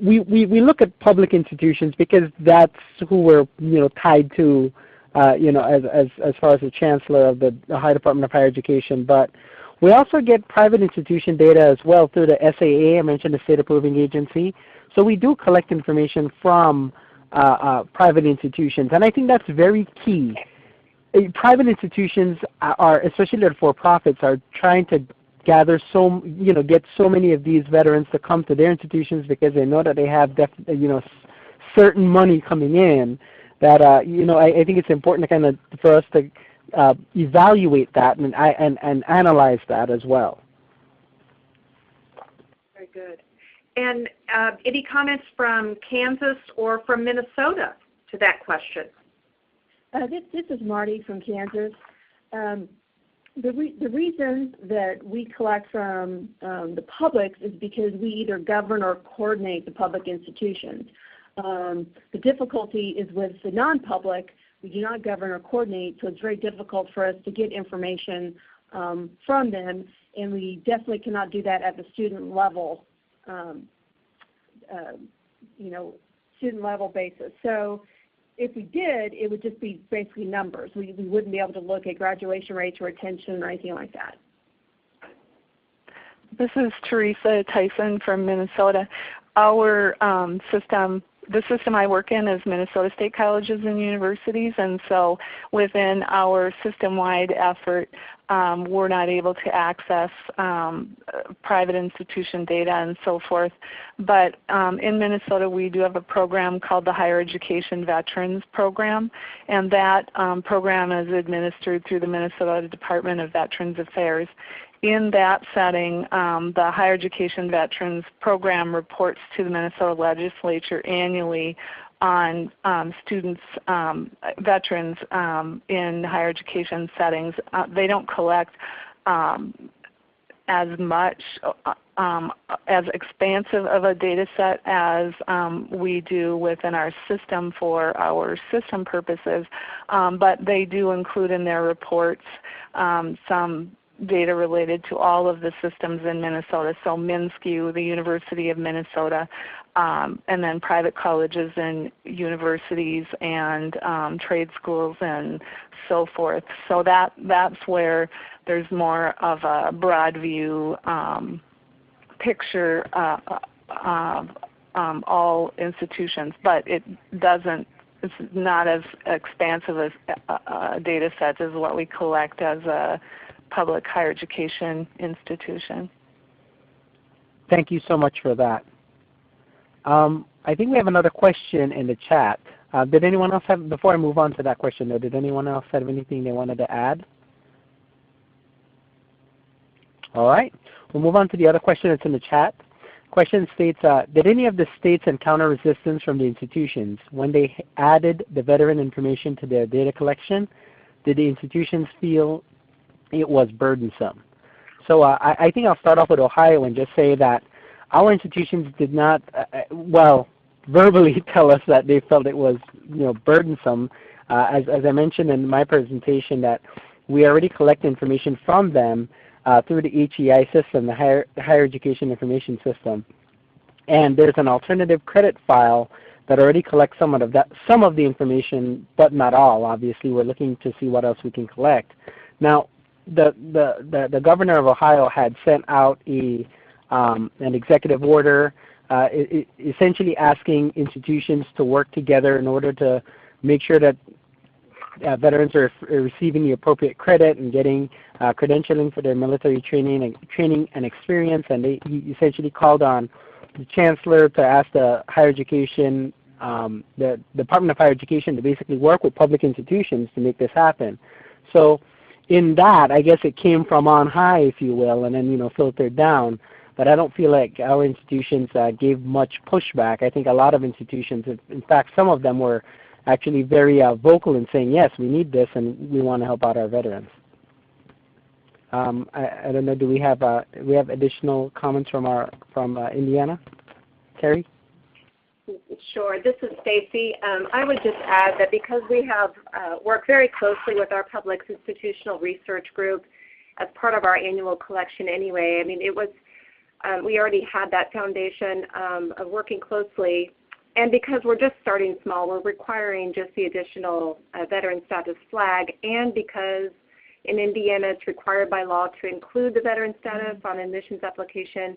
we look at public institutions because that's who we're tied to, as far as the Chancellor of the Ohio Department of Higher Education. But we also get private institution data as well through the SAA. I mentioned the State Approving Agency. So we do collect information from private institutions, and I think that's very key. Private institutions are, especially the for-profits, are trying to gather get so many of these veterans to come to their institutions because they know that they have certain money coming in. That I think it's important to for us to evaluate that and analyze that as well. Very good. And any comments from Kansas or from Minnesota to that question? This is Marty from Kansas. The reason that we collect from the public is because we either govern or coordinate the public institutions. The difficulty is with the non-public, we do not govern or coordinate, so it's very difficult for us to get information from them, and we definitely cannot do that at the student level, student level basis. So if we did, it would just be basically numbers. We wouldn't be able to look at graduation rates or retention or anything like that. This is Teresa Tyson from Minnesota. Our the system I work in is Minnesota State Colleges and Universities, and so within our system-wide effort, we're not able to access private institution data and so forth. But in Minnesota, we do have a program called the Higher Education Veterans Program, and that program is administered through the Minnesota Department of Veterans Affairs. In that setting, the Higher Education Veterans Program reports to the Minnesota Legislature annually on students, veterans in higher education settings. They don't collect as much, as expansive of a data set as we do within our system for our system purposes, but they do include in their reports some data related to all of the systems in Minnesota, so MnSCU, the University of Minnesota, and then private colleges and universities and trade schools and so forth. So that's where there's more of a broad view picture of all institutions, but it's not as expansive as data sets as what we collect as a public higher education institution. Thank you so much for that. I think we have another question in the chat. Did anyone else have, before I move on to that question though, did anyone else have anything they wanted to add? All right, we'll move on to the other question that's in the chat. Question states, did any of the states encounter resistance from the institutions when they added the veteran information to their data collection? Did the institutions feel it was burdensome? So I think I'll start off with Ohio and just say that our institutions did not, verbally tell us that they felt it was burdensome. As I mentioned in my presentation, that we already collect information from them through the HEI system, the Higher Education Information System. And there's an alternative credit file that already collects some of the information, but not all. Obviously, we're looking to see what else we can collect. Now, the governor of Ohio had sent out an executive order essentially asking institutions to work together in order to make sure that veterans are receiving the appropriate credit and getting credentialing for their military training and experience. And he essentially called on the Chancellor to ask the Higher Education, the Department of Higher Education, to basically work with public institutions to make this happen. So in that, I guess it came from on high, if you will, and then filtered down. But I don't feel like our institutions gave much pushback. I think a lot of institutions, in fact, some of them were actually very vocal in saying, yes, we need this and we want to help out our veterans. I don't know. Do we have additional comments from Indiana? Terry? Sure. This is Stacy. I would just add that because we have worked very closely with our public institutional research group as part of our annual collection anyway, I mean, it was We already had that foundation of working closely. And because we're just starting small, we're requiring just the additional veteran status flag, and because in Indiana it's required by law to include the veteran status on admissions application,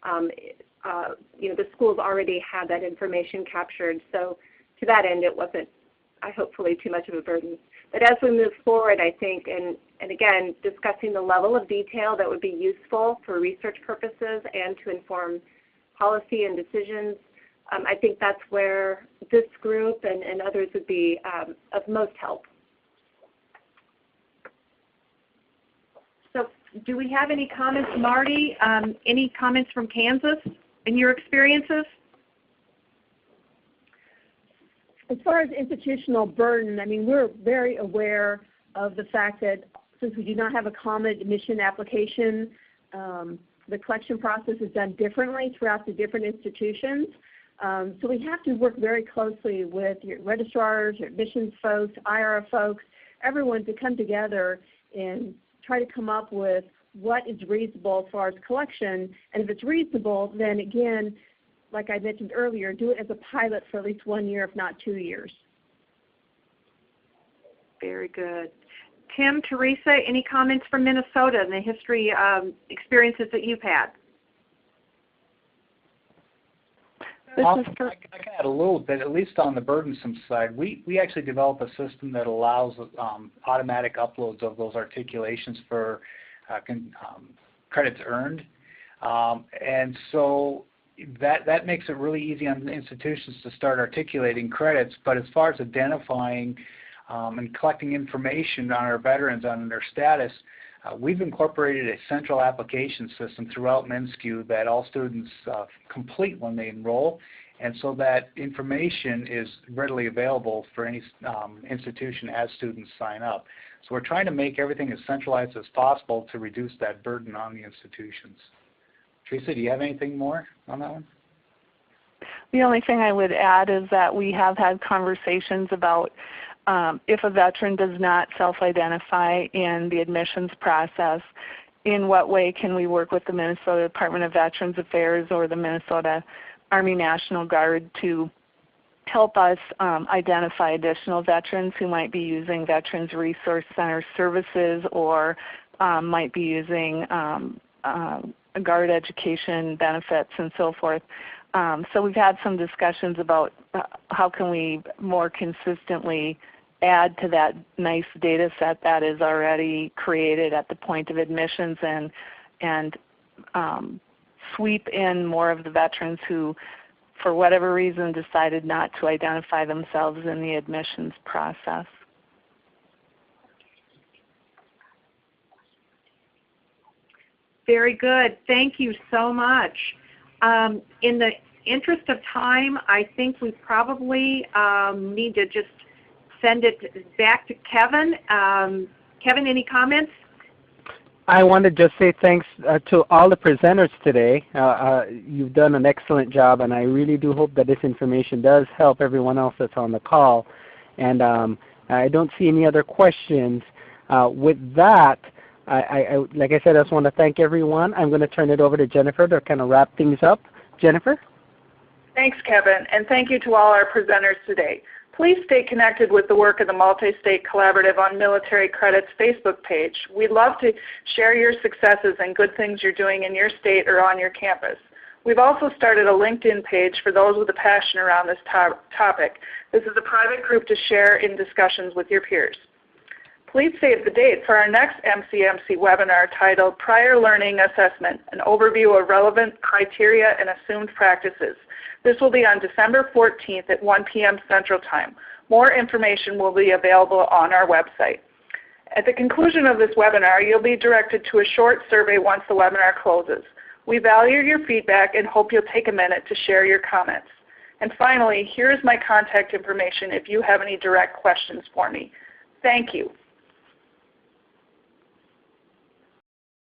the schools already had that information captured. So to that end, it wasn't, hopefully, too much of a burden. But as we move forward, I think, and again, discussing the level of detail that would be useful for research purposes and to inform policy and decisions, I think that's where this group and others would be of most help. So do we have any comments, Marty? Any comments from Kansas in your experiences? As far as institutional burden, I mean, we're very aware of the fact that since we do not have a common admission application, the collection process is done differently throughout the different institutions. So we have to work very closely with your registrars, your admissions folks, IRA folks, everyone to come together and try to come up with what is reasonable as far as collection. And if it's reasonable, then again, like I mentioned earlier, do it as a pilot for at least 1 year, if not 2 years. Very good. Tim, Teresa, any comments from Minnesota and the history experiences that you've had? I can add a little bit, at least on the burdensome side. We actually develop a system that allows automatic uploads of those articulations for credits earned. And so that makes it really easy on the institutions to start articulating credits. But as far as identifying and collecting information on our veterans on their status, we've incorporated a central application system throughout MNSCU that all students complete when they enroll, and so that information is readily available for any institution as students sign up. So we're trying to make everything as centralized as possible to reduce that burden on the institutions. Teresa, do you have anything more on that one? The only thing I would add is that we have had conversations about if a veteran does not self-identify in the admissions process, in what way can we work with the Minnesota Department of Veterans Affairs or the Minnesota Army National Guard to help us identify additional veterans who might be using Veterans Resource Center services or might be using Guard education benefits and so forth. So we've had some discussions about how can we more consistently add to that nice data set that is already created at the point of admissions and sweep in more of the veterans who, for whatever reason, decided not to identify themselves in the admissions process. Very good. Thank you so much. In the interest of time, I think we probably need to just send it back to Kevin. Kevin, any comments? I want to just say thanks to all the presenters today. You've done an excellent job, and I really do hope that this information does help everyone else that's on the call. And I don't see any other questions. With that, like I said, I just want to thank everyone. I'm going to turn it over to Jennifer to kind of wrap things up. Jennifer? Thanks, Kevin, and thank you to all our presenters today. Please stay connected with the work of the Multi-State Collaborative on Military Credits Facebook page. We'd love to share your successes and good things you're doing in your state or on your campus. We've also started a LinkedIn page for those with a passion around this topic. This is a private group to share in discussions with your peers. Please save the date for our next MCMC webinar titled Prior Learning Assessment, an overview of relevant criteria and assumed practices. This will be on December 14th at 1 p.m. Central Time. More information will be available on our website. At the conclusion of this webinar, you'll be directed to a short survey once the webinar closes. We value your feedback and hope you'll take a minute to share your comments. And finally, here is my contact information if you have any direct questions for me. Thank you.